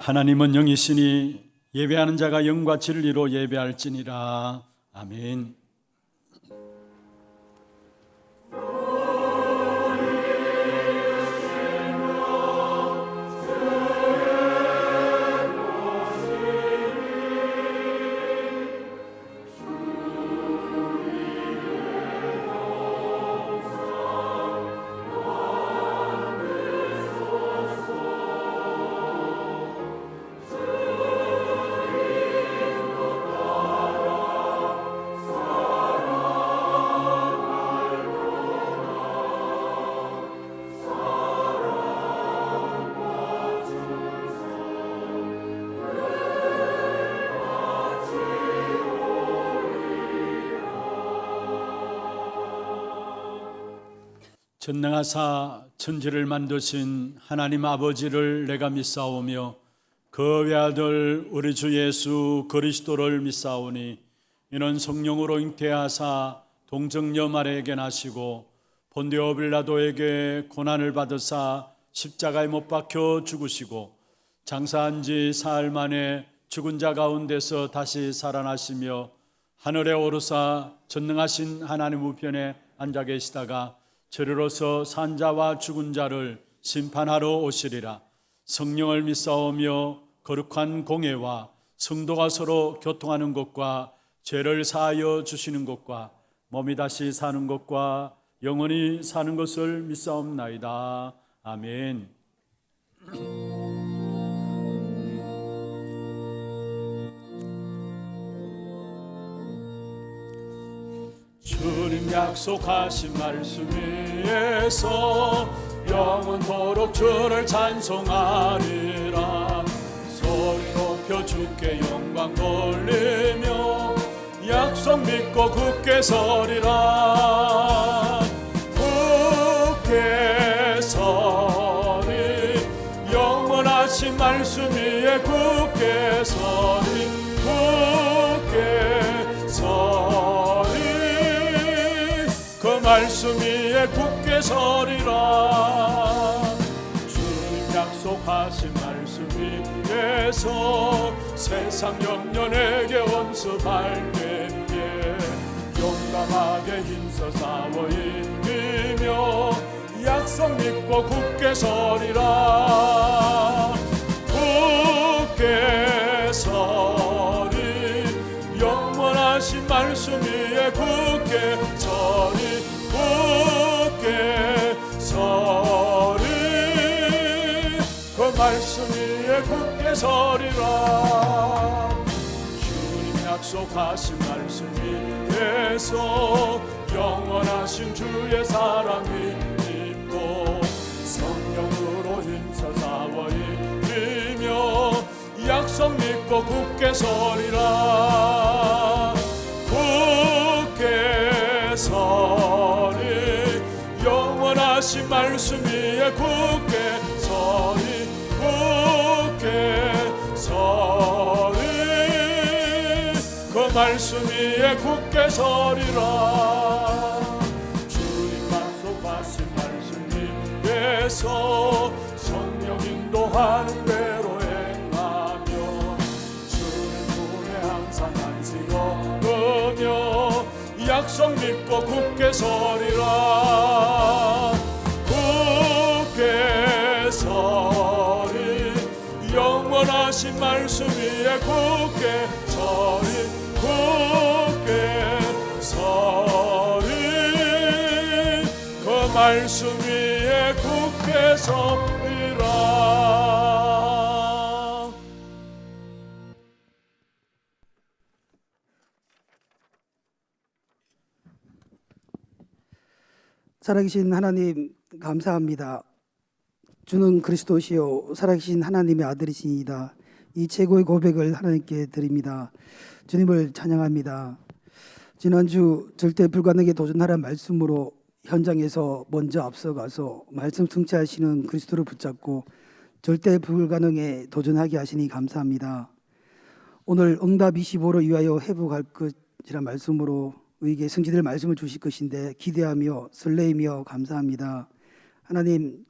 하나님은 영이시니 예배하는 자가 영과 진리로 예배할지니라. 아멘. 전능하사 천지를 만드신 하나님 아버지를 내가 믿사오며 그 외아들 우리 주 예수 그리스도를 믿사오니 이는 성령으로 잉태하사 동정녀 마리아에게 나시고 본디오 빌라도에게 고난을 받으사 십자가에 못 박혀 죽으시고 장사한 지 사흘 만에 죽은 자 가운데서 다시 살아나시며 하늘에 오르사 전능하신 하나님 우편에 앉아 계시다가 저리로서 산자와 죽은 자를 심판하러 오시리라. 성령을 믿사오며 거룩한 공예와 성도가 서로 교통하는 것과 죄를 사하여 주시는 것과 몸이 다시 사는 것과 영원히 사는 것을 믿사옵나이다. 아멘. 주님 약속하신 말씀 위에서 영원토록 주를 찬송하리라. 소리 높여 주께 영광 돌리며 약속 믿고 굳게 서리라. 굳게 서리 영원하신 말씀 위에 굳게 서리 굳게 서리 그 말씀 위에 굳게 서리라. 주님 약속하신 말씀 위에서 세상 영년에게 원수할 때에 용감하게 힘써 싸워 이기며 약속 믿고 굳게 서리라. 굳게 서리 영원하신 말씀 위에 굳게 서리 굳게 서리 그 말씀 위에 굳게 서리라. 주님 약속하신 말씀 위에서 영원하신 주의 사랑이 있고 성령으로 힘써 싸워 이기며 약속 믿고 굳게 서리라. 굳게 서리 영원하신 말씀 위에 굳게 서리 굳게 서리 그 말씀 위에 굳게 서리라. 주님 약속하신 말씀 위에서 성령 인도하는 대로 행하며 주님 품에 항상 안식어으며 약속 믿고 굳게 서리라. 굳게 서리 영원하신 말씀 위에 굳게 서리 굳게 서리 그 말씀 위에 굳게 서리라. 살아계신 하나님 감사합니다. 주는 그리스도시요 살아계신 하나님의 아들이시니다. 이 최고의 고백을 하나님께 드립니다. 주님을 찬양합니다. 지난주 절대 불가능에 도전하라는 말씀으로 현장에서 먼저 앞서가서 말씀 성취하시는 그리스도를 붙잡고 절대 불가능에 도전하게 하시니 감사합니다. 오늘 응답 25로 위하여 회복할 것이란 말씀으로 우리에게 성취될 말씀을 주실 것인데 기대하며 설레이며 감사합니다. 하나님,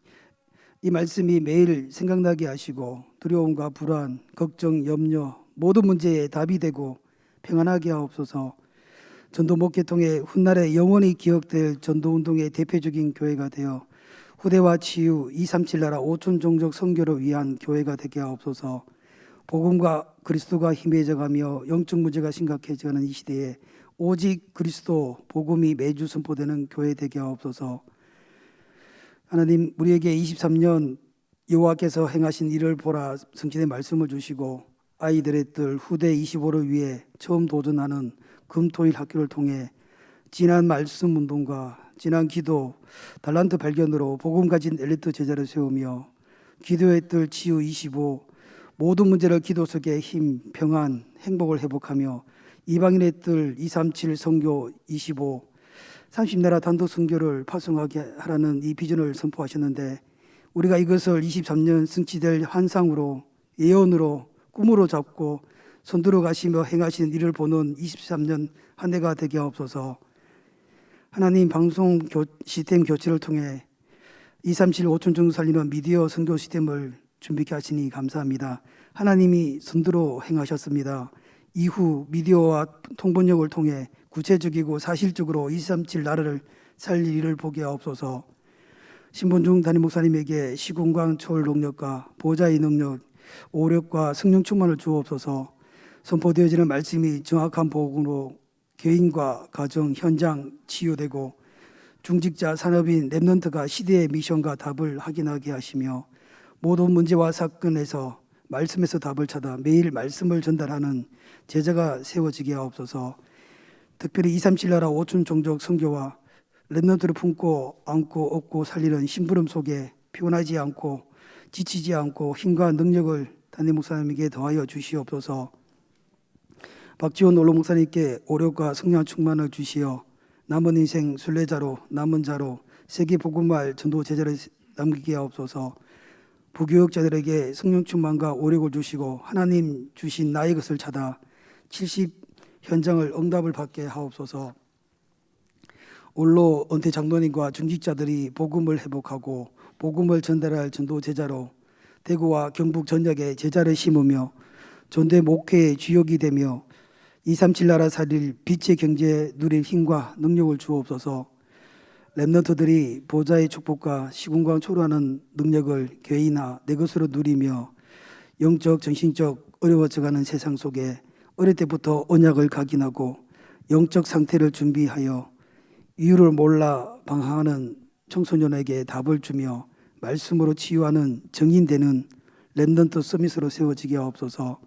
이 말씀이 매일 생각나게 하시고 두려움과 불안, 걱정, 염려 모든 문제에 답이 되고 평안하게 하옵소서. 전도 목회통해 훗날에 영원히 기억될 전도운동의 대표적인 교회가 되어 후대와 치유 237 나라 5천 종족 선교를 위한 교회가 되게 하옵소서. 복음과 그리스도가 희미해져가며 영적 문제가 심각해져가는 이 시대에 오직 그리스도 복음이 매주 선포되는 교회 되게 하옵소서. 하나님, 우리에게 23년 여호와께서 행하신 일을 보라 성신의 말씀을 주시고 아이들의 뜰 후대 25를 위해 처음 도전하는 금토일 학교를 통해 지난 말씀 운동과 지난 기도, 달란트 발견으로 복음 가진 엘리트 제자를 세우며 기도의 뜰 치유 25 모든 문제를 기도 속에 힘, 평안, 행복을 회복하며 이방인의 뜰 237 선교 25 30나라 단독 선교를 파송하게 하라는 이 비전을 선포하셨는데 우리가 이것을 23년 성취될 환상으로 예언으로 꿈으로 잡고 손들어 가시며 행하신 일을 보는 23년 한 해가 되게 하옵소서. 하나님, 방송 시스템 교체를 통해 237 5천 종 살리는 미디어 선교 시스템을 준비케 하시니 감사합니다. 하나님이 손들어 행하셨습니다. 이후 미디어와 통번역을 통해 구체적이고 사실적으로 237 나라를 살릴 일을 보게 하옵소서. 신본중 담임 목사님에게 시공간 초월 능력과 보좌의 능력, 오력과 성령 충만을 주옵소서. 선포되어지는 말씀이 정확한 복음으로 개인과 가정, 현장 치유되고 중직자, 산업인, 랩런트가 시대의 미션과 답을 확인하게 하시며 모든 문제와 사건에서 말씀에서 답을 찾아 매일 말씀을 전달하는 제자가 세워지게 하옵소서. 특별히 237 나라 5천 종족 선교와 랩런트를 품고 안고 업고 살리는 심부름 속에 피곤하지 않고 지치지 않고 힘과 능력을 담임 목사님에게 더하여 주시옵소서. 박지원 원로 목사님께 오력과 성령 충만을 주시어 남은 인생 순례자로 남은 자로 세계 복음할 전도 제자를 남기게 하옵소서. 부교역자들에게 성령 충만과 오력을 주시고 하나님 주신 나의 것을 찾아 70 현장을 응답을 받게 하옵소서. 올로 은퇴 장로님과 중직자들이 복음을 회복하고 복음을 전달할 전도 제자로 대구와 경북 전역에 제자를 심으며 전대 목회의 주역이 되며 237 나라 살릴 빛의 경제 누릴 힘과 능력을 주옵소서. 랩런트들이 보좌의 축복과 시공간 초월하는 능력을 개인화 내 것으로 누리며 영적 정신적 어려워져가는 세상 속에 어릴 때부터 언약을 각인하고 영적 상태를 준비하여 이유를 몰라 방황하는 청소년에게 답을 주며 말씀으로 치유하는 정인되는 랩런트 서밋으로 세워지게 하옵소서.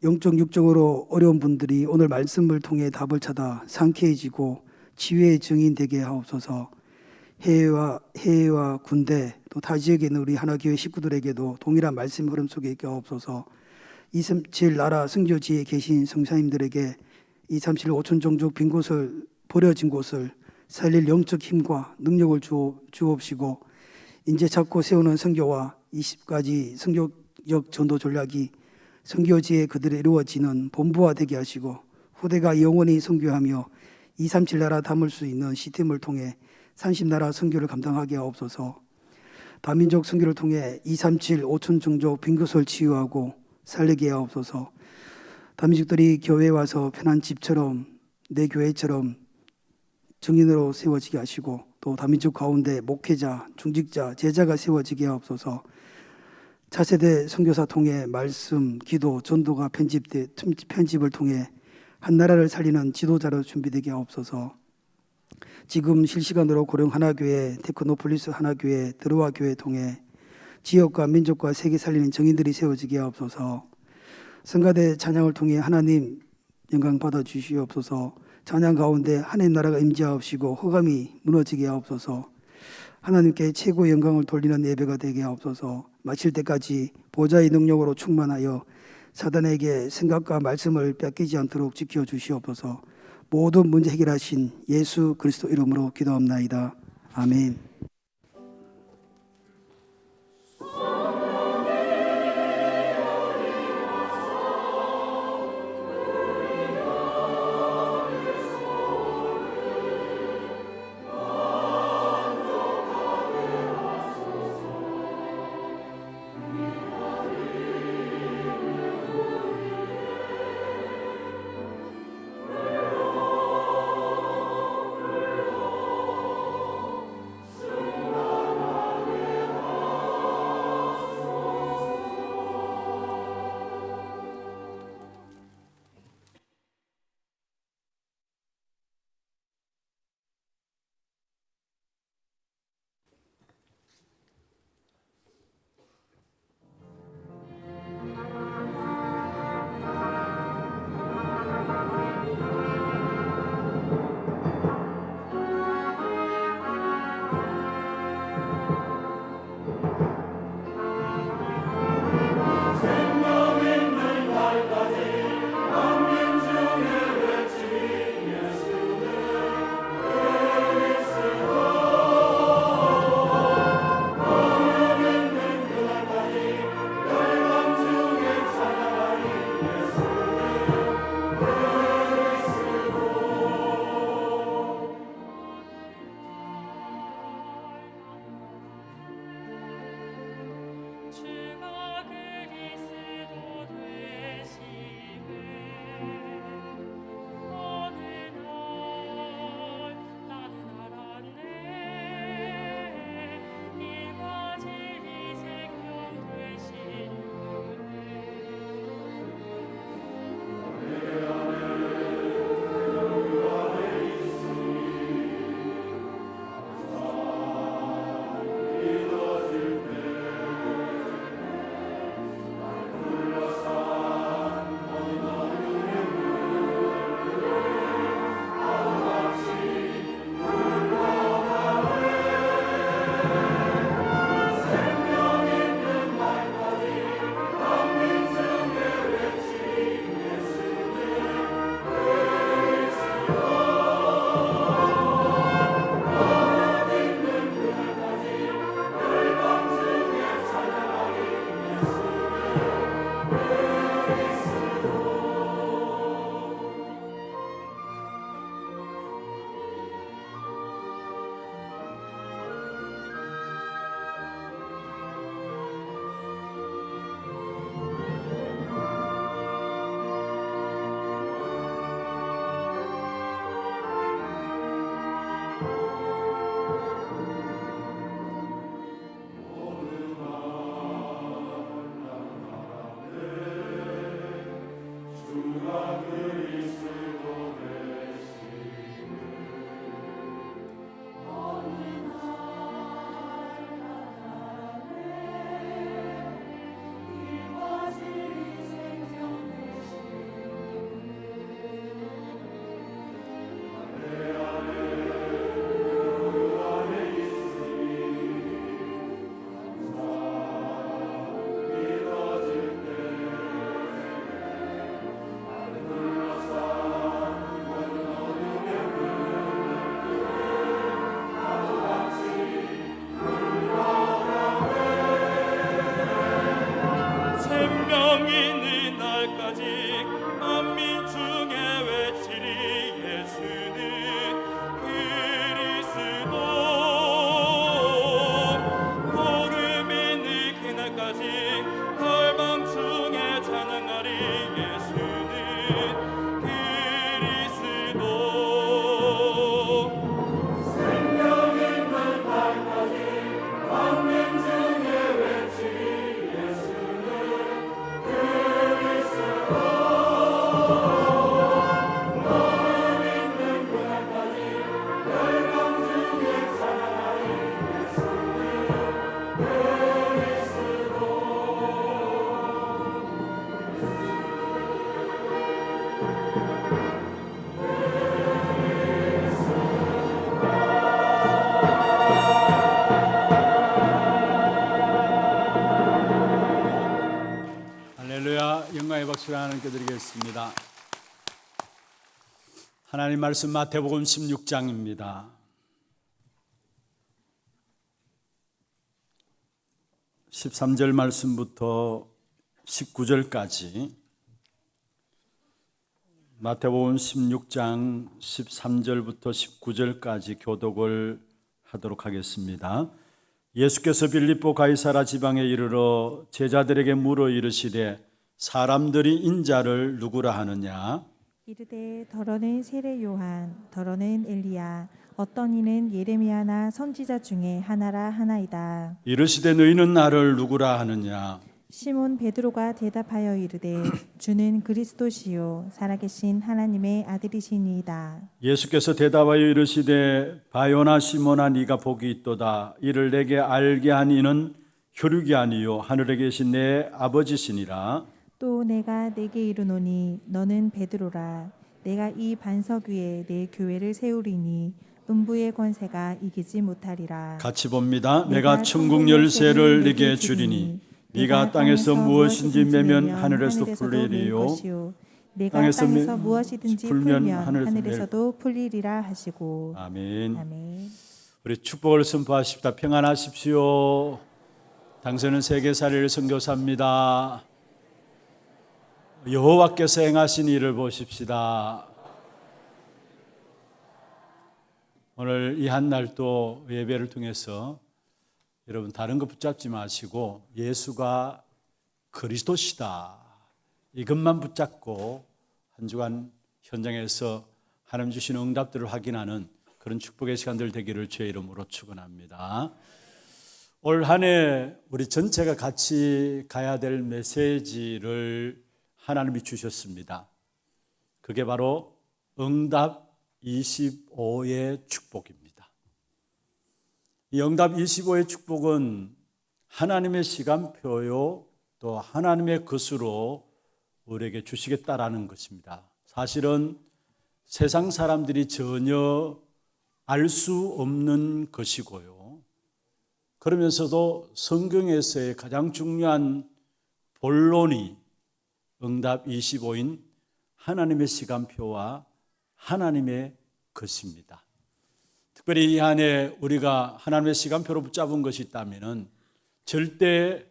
영적 육적으로 어려운 분들이 오늘 말씀을 통해 답을 찾아 상쾌해지고 치유의 증인 되게 하옵소서. 해외와 군대 또 타 지역에 있는 우리 하나교회 식구들에게도 동일한 말씀 흐름 속에 있게 하옵소서. 237 나라 선교지에 계신 성사님들에게 237 5천 종족 빈 곳을 버려진 곳을 살릴 영적 힘과 능력을 주옵시고 이제 찾고 세우는 선교와 20가지 선교적 전도 전략이 선교지에 그들이 이루어지는 본부화되게 하시고 후대가 영원히 선교하며 237 나라 담을 수 있는 시스템을 통해 30나라 선교를 감당하게 하옵소서. 다민족 선교를 통해 237 5천 종족 빈 곳을 치유하고 살리게 하옵소서. 다민족들이 교회에 와서 편한 집처럼 내 교회처럼 증인으로 세워지게 하시고 또 다민족 가운데 목회자, 중직자, 제자가 세워지게 하옵소서. 차세대 선교사 통해 말씀, 기도, 전도가 편집을 통해 한 나라를 살리는 지도자로 준비되게 하옵소서. 지금 실시간으로 고령 하나교회, 테크노폴리스 하나교회, 드로아 교회 통해 지역과 민족과 세계 살리는 정인들이 세워지게 하옵소서. 성가대 찬양을 통해 하나님 영광 받아 주시옵소서. 찬양 가운데 하나님 나라가 임재하옵시고 허감이 무너지게 하옵소서. 하나님께 최고 영광을 돌리는 예배가 되게 하옵소서. 마칠 때까지 보좌의 능력으로 충만하여 사단에게 생각과 말씀을 뺏기지 않도록 지켜 주시옵소서. 모든 문제 해결하신 예수 그리스도 이름으로 기도합나이다. 아멘. 주가 그리스도 되심을 어느 날 나는 알았네. 일과 진리 생명 되신 생명 있는 날까지 만민 중에 외치리 예수는 그리스도. 복음 있는 그날까지 멸망 중에 찬양하리 예수는 그리스도. 생명 있는 날까지 만민 중에 외치리 할렐루야. 영광의 박수를 하나님께 드리겠습니다. 하나님 말씀 마태복음 16장입니다. 13절 말씀부터 19절까지 마태복음 16장 13절부터 19절까지 교독을 하도록 하겠습니다. 예수께서 빌립보 가이사라 지방에 이르러 제자들에게 물어 이르시되 사람들이 인자를 누구라 하느냐? 이르되 더러는 세례 요한, 더러는 엘리야, 어떤 이는 예레미야나 선지자 중에 하나라 하나이다. 이르시되 너희는 나를 누구라 하느냐? 시몬 베드로가 대답하여 이르되 주는 그리스도시요 살아계신 하나님의 아들이시니이다. 예수께서 대답하여 이르시되 바요나 시몬아 네가 복이 있도다. 이를 내게 알게 한 이는 혈육이 아니요 하늘에 계신 내 아버지시니라. 또 내가 내게 이르노니 너는 베드로라. 내가 이 반석 위에 내 교회를 세우리니 음부의 권세가 이기지 못하리라. 같이 봅니다. 내가 천국 열쇠를 네게 주리니 네가 땅에서 무엇인지 매면 하늘에서도 풀리리요 내가 땅에서 땅에서 무엇이든지 풀면 풀면 하늘에서 하늘에서도 풀리리라 하시고. 아멘. 아멘. 우리 축복을 선포하십시다. 평안하십시오. 당신은 세계살이를 선교사입니다. 여호와께서 행하신 일을 보십시다. 오늘 이 한 날도 예배를 통해서 여러분 다른 거 붙잡지 마시고 예수가 그리스도시다, 이것만 붙잡고 한 주간 현장에서 하나님 주신 응답들을 확인하는 그런 축복의 시간들 되기를 주의 이름으로 축원합니다. 올 한 해 우리 전체가 같이 가야 될 메시지를 하나님이 주셨습니다. 그게 바로 응답 25의 축복입니다. 이 응답 25의 축복은 하나님의 시간표요, 또 하나님의 것으로 우리에게 주시겠다라는 것입니다. 사실은 세상 사람들이 전혀 알 수 없는 것이고요. 그러면서도 성경에서의 가장 중요한 본론이 응답 25인 하나님의 시간표와 하나님의 것입니다. 특별히 이 안에 우리가 하나님의 시간표로 붙잡은 것이 있다면 절대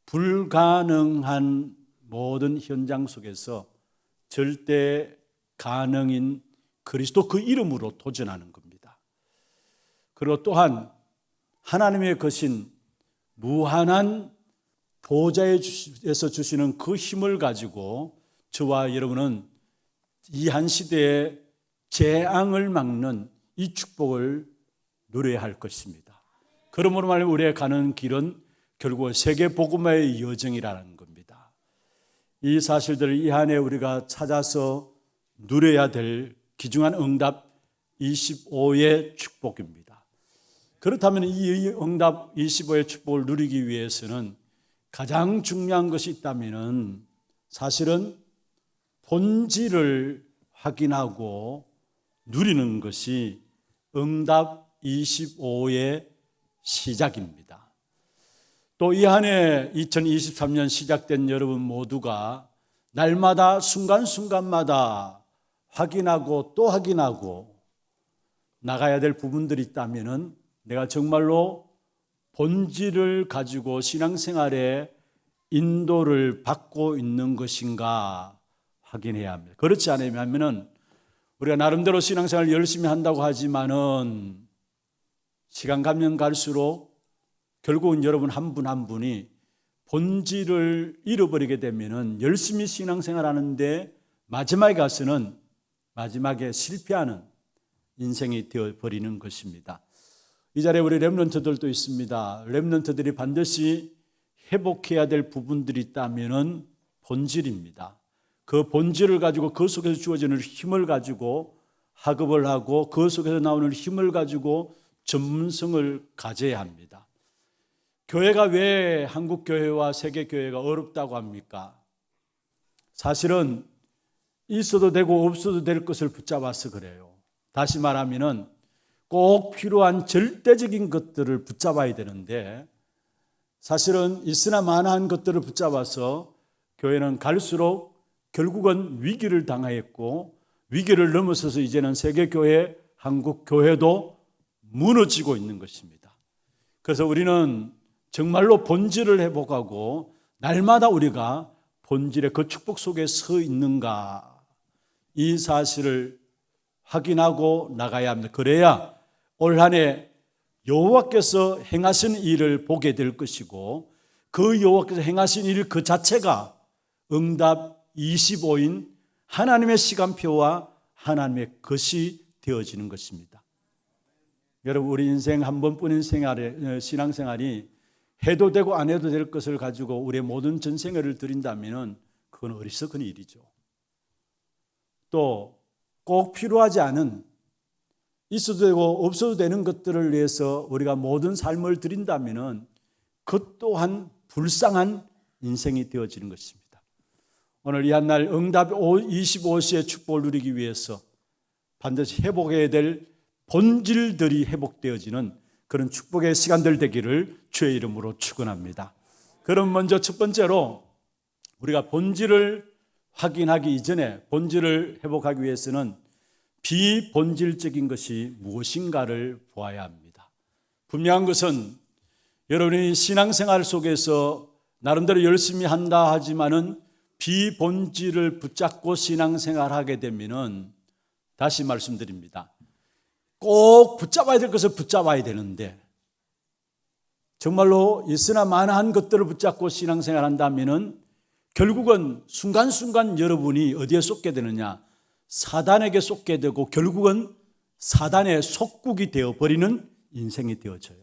불가능한 모든 현장 속에서 절대 가능인 그리스도 그 이름으로 도전하는 겁니다. 그리고 또한 하나님의 것인 무한한 보좌에서 주시는 그 힘을 가지고 저와 여러분은 이 한 시대의 재앙을 막는 이 축복을 누려야 할 것입니다. 그러므로 말하면 우리가 가는 길은 결국 세계 복음화의 여정이라는 겁니다. 이 사실들을 이 한 해 우리가 찾아서 누려야 될 귀중한 응답 25의 축복입니다. 그렇다면 이 응답 25의 축복을 누리기 위해서는 가장 중요한 것이 있다면 사실은 본질을 확인하고 누리는 것이 응답 25의 시작입니다. 또 이 한 해 2023년 시작된 여러분 모두가 날마다 순간순간마다 확인하고 또 확인하고 나가야 될 부분들이 있다면 내가 정말로 본질을 가지고 신앙생활에 인도를 받고 있는 것인가 확인해야 합니다. 그렇지 않으면 우리가 나름대로 신앙생활을 열심히 한다고 하지만은 시간 가면 갈수록 결국은 여러분 한 분 한 분이 본질을 잃어버리게 되면은 열심히 신앙생활하는데 마지막에 가서는 마지막에 실패하는 인생이 되어버리는 것입니다. 이 자리에 우리 렘넌트들도 있습니다. 렘넌트들이 반드시 회복해야 될 부분들이 있다면은 본질입니다. 그 본질을 가지고 그 속에서 주어지는 힘을 가지고 학업을 하고 그 속에서 나오는 힘을 가지고 전문성을 가져야 합니다. 교회가 왜 한국 교회와 세계 교회가 어렵다고 합니까? 사실은 있어도 되고 없어도 될 것을 붙잡아서 그래요. 다시 말하면은 꼭 필요한 절대적인 것들을 붙잡아야 되는데 사실은 있으나 마나한 것들을 붙잡아서 교회는 갈수록 결국은 위기를 당하였고 위기를 넘어서서 이제는 세계교회, 한국교회도 무너지고 있는 것입니다. 그래서 우리는 정말로 본질을 회복하고 날마다 우리가 본질의 그 축복 속에 서 있는가 이 사실을 확인하고 나가야 합니다. 그래야 올 한 해 여호와께서 행하신 일을 보게 될 것이고 그 여호와께서 행하신 일 그 자체가 응답 25인 하나님의 시간표와 하나님의 것이 되어지는 것입니다. 여러분 우리 인생 한 번뿐인 신앙생활이 해도 되고 안 해도 될 것을 가지고 우리의 모든 전생애를 드린다면 그건 어리석은 일이죠. 또 꼭 필요하지 않은 있어도 되고 없어도 되는 것들을 위해서 우리가 모든 삶을 드린다면 그 또한 불쌍한 인생이 되어지는 것입니다. 오늘 이 한 날 응답 25시의 축복을 누리기 위해서 반드시 회복해야 될 본질들이 회복되어지는 그런 축복의 시간들 되기를 주의 이름으로 축원합니다. 그럼 먼저 첫 번째로 우리가 본질을 확인하기 이전에 본질을 회복하기 위해서는 비본질적인 것이 무엇인가를 보아야 합니다. 분명한 것은 여러분이 신앙생활 속에서 나름대로 열심히 한다 하지만은 비본질을 붙잡고 신앙생활하게 되면은 다시 말씀드립니다. 꼭 붙잡아야 될 것을 붙잡아야 되는데 정말로 있으나 마나한 것들을 붙잡고 신앙생활 한다면은 결국은 순간순간 여러분이 어디에 쏟게 되느냐? 사단에게 쏟게 되고 결국은 사단의 속국이 되어버리는 인생이 되어져요.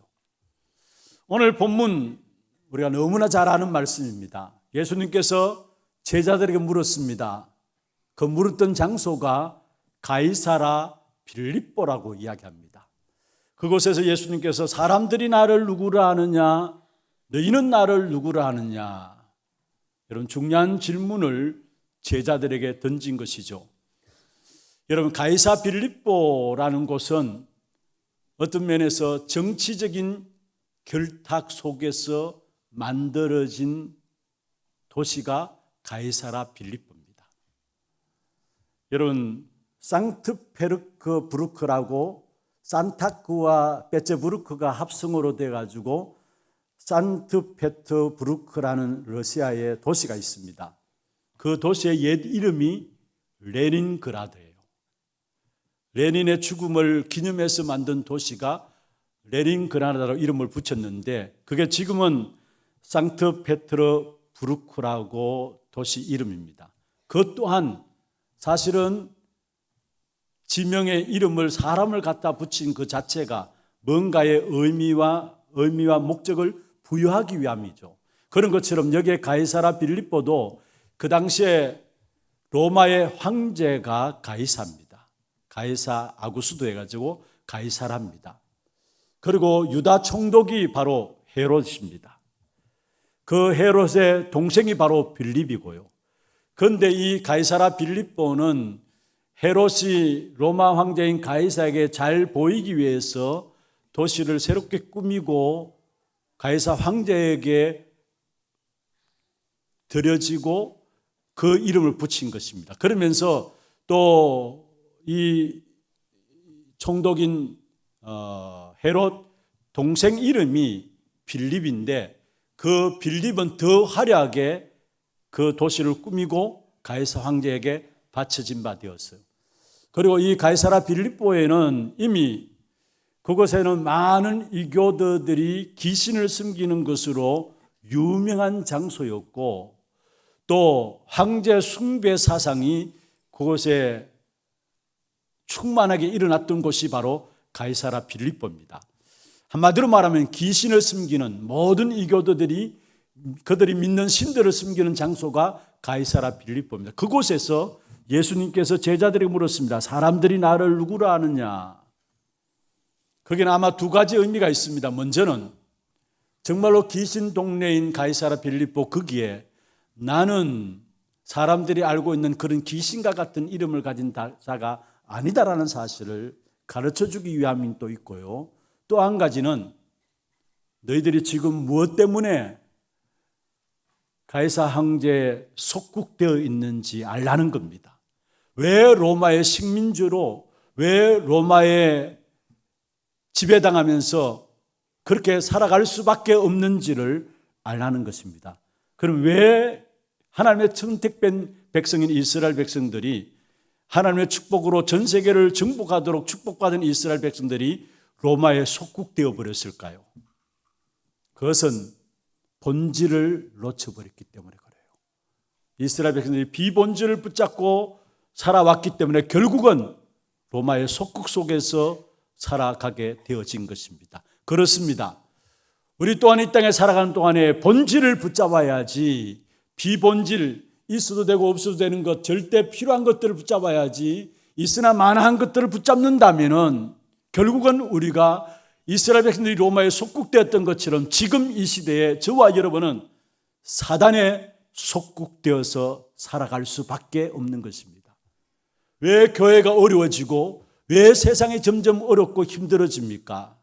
오늘 본문 우리가 너무나 잘 아는 말씀입니다. 예수님께서 제자들에게 물었습니다. 그 물었던 장소가 가이사라 빌립보라고 이야기합니다. 그곳에서 예수님께서 사람들이 나를 누구라 하느냐? 너희는 나를 누구라 하느냐? 이런 중요한 질문을 제자들에게 던진 것이죠. 여러분, 가이사 빌립보라는 곳은 어떤 면에서 정치적인 결탁 속에서 만들어진 도시가 가이사라 빌립보입니다. 여러분, 상트페르크부르크라고 산타크와 베츠부르크가 합성어로 돼가지고 산트페트부르크라는 러시아의 도시가 있습니다. 그 도시의 옛 이름이 레닌그라드예요. 레닌의 죽음을 기념해서 만든 도시가 레닌그라드라고 이름을 붙였는데 그게 지금은 상트페트르부르크라고 도시 이름입니다. 그것 또한 사실은 지명의 이름을 사람을 갖다 붙인 그 자체가 뭔가의 의미와 목적을 부여하기 위함이죠. 그런 것처럼 여기에 가이사라 빌립보도 그 당시에 로마의 황제가 가이사입니다. 가이사 아구스도 해가지고 가이사라입니다. 그리고 유다 총독이 바로 헤롯입니다. 그 헤롯의 동생이 바로 빌립이고요. 그런데 이 가이사라 빌립보는 헤롯이 로마 황제인 가이사에게 잘 보이기 위해서 도시를 새롭게 꾸미고 가이사 황제에게 드려지고 그 이름을 붙인 것입니다. 그러면서 또 이 총독인 헤롯 동생 이름이 빌립인데 그 빌립은 더 화려하게 그 도시를 꾸미고 가이사 황제에게 바쳐진 바 되었어요. 그리고 이 가이사라 빌립보에는 이미 그곳에는 많은 이교도들이 귀신을 섬기는 것으로 유명한 장소였고 또 황제 숭배 사상이 그곳에 충만하게 일어났던 곳이 바로 가이사라 빌립보입니다. 한마디로 말하면 귀신을 섬기는 모든 이교도들이 그들이 믿는 신들을 섬기는 장소가 가이사라 빌립보입니다. 그곳에서 예수님께서 제자들에게 물었습니다. 사람들이 나를 누구라 하느냐? 거기는 아마 두 가지 의미가 있습니다. 먼저는 정말로 귀신 동네인 가이사라 빌립보 거기에 나는 사람들이 알고 있는 그런 귀신과 같은 이름을 가진 자가 아니다라는 사실을 가르쳐주기 위함이 또 있고요. 또 한 가지는 너희들이 지금 무엇 때문에 가이사 황제에 속국되어 있는지 알라는 겁니다. 왜 로마의 식민지로 왜 로마에 지배당하면서 그렇게 살아갈 수밖에 없는지를 알라는 것입니다. 그럼 왜 하나님의 선택된 백성인 이스라엘 백성들이 하나님의 축복으로 전 세계를 정복하도록 축복받은 이스라엘 백성들이 로마에 속국되어 버렸을까요? 그것은 본질을 놓쳐버렸기 때문에 그래요. 이스라엘 백성들이 비본질을 붙잡고 살아왔기 때문에 결국은 로마의 속국 속에서 살아가게 되어진 것입니다. 그렇습니다. 우리 또한 이 땅에 살아가는 동안에 본질을 붙잡아야지 비본질, 있어도 되고 없어도 되는 것, 절대 필요한 것들을 붙잡아야지 있으나 마나한 것들을 붙잡는다면 결국은 우리가 이스라엘 백성들이 로마에 속국되었던 것처럼 지금 이 시대에 저와 여러분은 사단에 속국되어서 살아갈 수밖에 없는 것입니다. 왜 교회가 어려워지고 왜 세상이 점점 어렵고 힘들어집니까?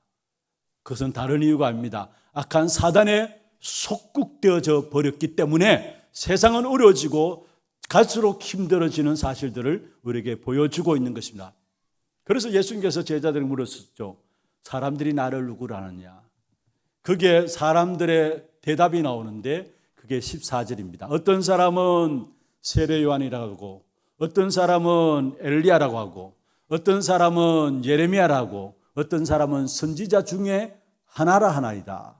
그것은 다른 이유가 아닙니다. 악한 사단의 속국되어져 버렸기 때문에 세상은 어려워지고 갈수록 힘들어지는 사실들을 우리에게 보여주고 있는 것입니다. 그래서 예수님께서 제자들에게 물었었죠. 사람들이 나를 누구로 아느냐? 그게 사람들의 대답이 나오는데 그게 14절입니다. 어떤 사람은 세례 요한이라고 하고, 어떤 사람은 엘리야라고 하고, 어떤 사람은 예레미야라고, 어떤 사람은 선지자 중에 하나라 하나이다.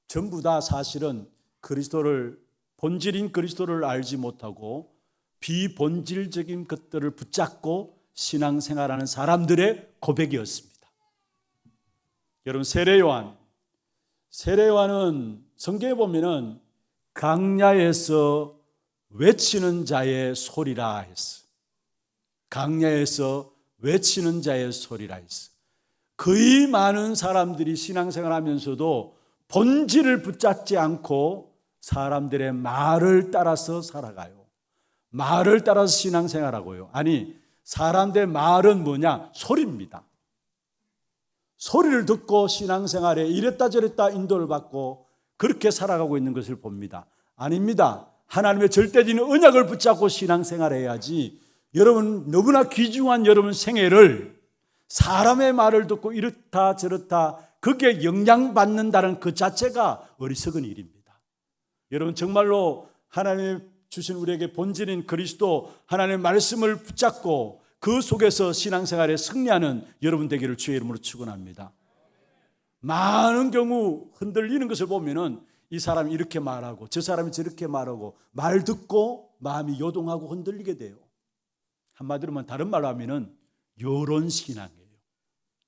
전부 다 사실은 그리스도를, 본질인 그리스도를 알지 못하고 비본질적인 것들을 붙잡고 신앙생활하는 사람들의 고백이었습니다. 여러분, 세례 요한은 성경에 보면은 강야에서 외치는 자의 소리라 했어. 강야에서 외치는 자의 소리라 했어. 거의 많은 사람들이 신앙생활하면서도 본질을 붙잡지 않고 사람들의 말을 따라서 살아가요. 말을 따라서 신앙생활하고요. 아니, 사람들의 말은 뭐냐? 소리입니다. 소리를 듣고 신앙생활에 이랬다 저랬다 인도를 받고 그렇게 살아가고 있는 것을 봅니다. 아닙니다. 하나님의 절대적인 언약을 붙잡고 신앙생활해야지. 여러분, 너무나 귀중한 여러분 생애를 사람의 말을 듣고 이렇다 저렇다 그게 영향받는다는 그 자체가 어리석은 일입니다. 여러분, 정말로 하나님이 주신 우리에게 본질인 그리스도, 하나님의 말씀을 붙잡고 그 속에서 신앙생활에 승리하는 여러분 되기를 주의 이름으로 축원합니다. 많은 경우 흔들리는 것을 보면은 이 사람이 이렇게 말하고 저 사람이 저렇게 말하고 말 듣고 마음이 요동하고 흔들리게 돼요. 한마디로 만 다른 말로 하면은 요런 신앙이에요.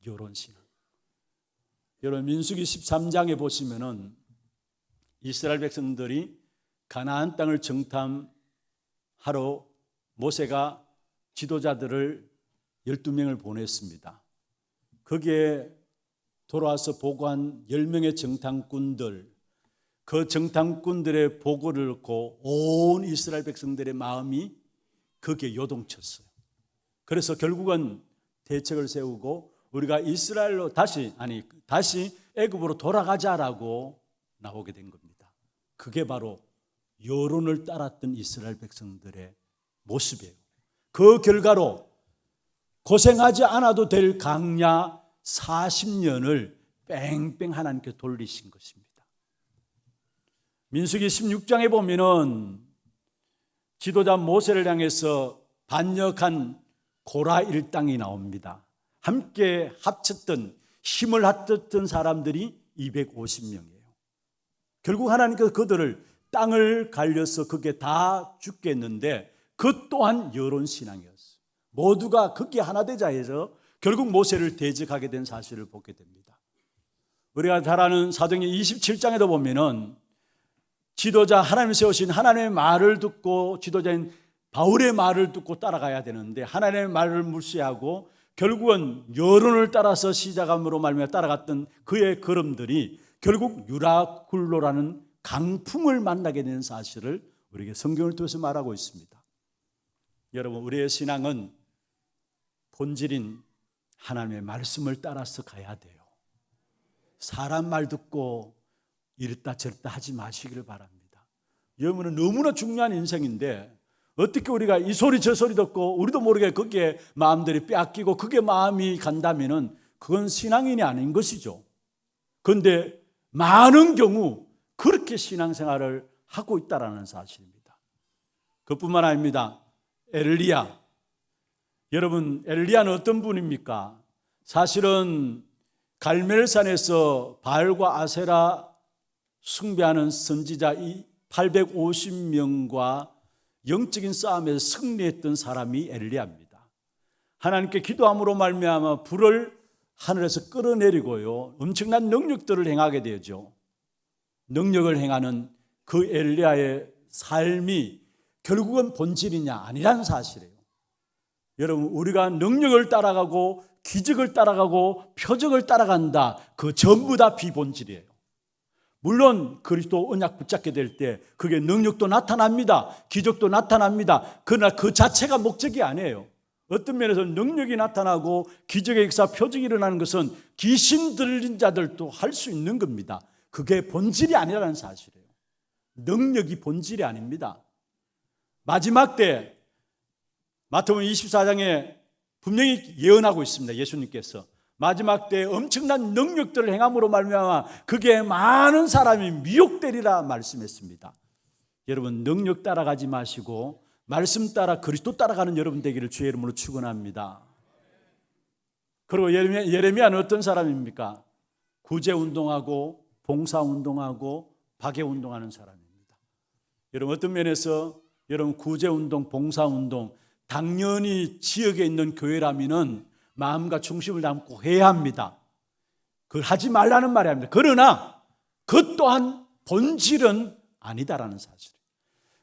요런 신앙. 여러분, 민수기 13장에 보시면은 이스라엘 백성들이 가나안 땅을 정탐하러 모세가 지도자들을 12명을 보냈습니다. 거기에 돌아와서 보고한 10명의 정탐꾼들, 그 정탐꾼들의 보고를 듣고 온 이스라엘 백성들의 마음이 거기에 요동쳤어요. 그래서 결국은 대책을 세우고 우리가 이스라엘로 다시 애굽으로 돌아가자라고 나오게 된 겁니다. 그게 바로 여론을 따랐던 이스라엘 백성들의 모습이에요. 그 결과로 고생하지 않아도 될 강야 40년을 뺑뺑 하나님께 돌리신 것입니다. 민수기 16장에 보면은 지도자 모세를 향해서 반역한 고라 일당이 나옵니다. 함께 합쳤던, 힘을 합쳤던 사람들이 250명이에요. 결국 하나님께서 그들을 땅을 갈려서 그게 다 죽겠는데 그 또한 여론 신앙이었어요. 모두가 거기에 하나 되자 해서 결국 모세를 대적하게 된 사실을 보게 됩니다. 우리가 잘 아는 사도행전 27장에도 보면은 지도자, 하나님이 세우신 하나님의 말을 듣고 지도자인 바울의 말을 듣고 따라가야 되는데 하나님의 말을 무시하고 결국은 여론을 따라서 시작함으로 말미암아 따라갔던 그의 걸음들이 결국 유라굴로라는 강풍을 만나게 되는 사실을 우리에게 성경을 통해서 말하고 있습니다. 여러분, 우리의 신앙은 본질인 하나님의 말씀을 따라서 가야 돼요. 사람 말 듣고 이랬다 저랬다 하지 마시기를 바랍니다. 여러분은 너무나 중요한 인생인데 어떻게 우리가 이 소리 저 소리 듣고 우리도 모르게 거기에 마음들이 빼앗기고 그게 마음이 간다면은 그건 신앙인이 아닌 것이죠. 그런데 많은 경우 그렇게 신앙생활을 하고 있다라는 사실입니다. 그뿐만 아닙니다. 엘리야. 여러분, 엘리야는 어떤 분입니까? 사실은 갈멜산에서 바알과 아세라 숭배하는 선지자 850명과 영적인 싸움에서 승리했던 사람이 엘리야입니다. 하나님께 기도함으로 말미암아 불을 하늘에서 끌어내리고요, 엄청난 능력들을 행하게 되죠. 능력을 행하는 그 엘리야의 삶이 결국은 본질이냐 아니라는 사실이에요. 여러분, 우리가 능력을 따라가고 기적을 따라가고 표적을 따라간다, 그 전부 다 비본질이에요. 물론 그리스도 언약 붙잡게 될 때 그게 능력도 나타납니다. 기적도 나타납니다. 그러나 그 자체가 목적이 아니에요. 어떤 면에서 능력이 나타나고 기적의 역사, 표적이 일어나는 것은 귀신 들린 자들도 할 수 있는 겁니다. 그게 본질이 아니라는 사실이에요. 능력이 본질이 아닙니다. 마지막 때 마태복음 24장에 분명히 예언하고 있습니다. 예수님께서 마지막 때 엄청난 능력들을 행함으로 말미암아 그게 많은 사람이 미혹되리라 말씀했습니다. 여러분, 능력 따라가지 마시고 말씀 따라 그리스도 따라가는 여러분 되기를 주의 이름으로 축원합니다. 그리고 예레미야는 어떤 사람입니까? 구제운동하고 봉사운동하고 박해운동하는 사람입니다. 여러분, 어떤 면에서 여러분 구제운동, 봉사운동 당연히 지역에 있는 교회라면은 마음과 중심을 담고 해야 합니다. 그걸 하지 말라는 말이 아닙니다. 그러나 그 또한 본질은 아니다라는 사실.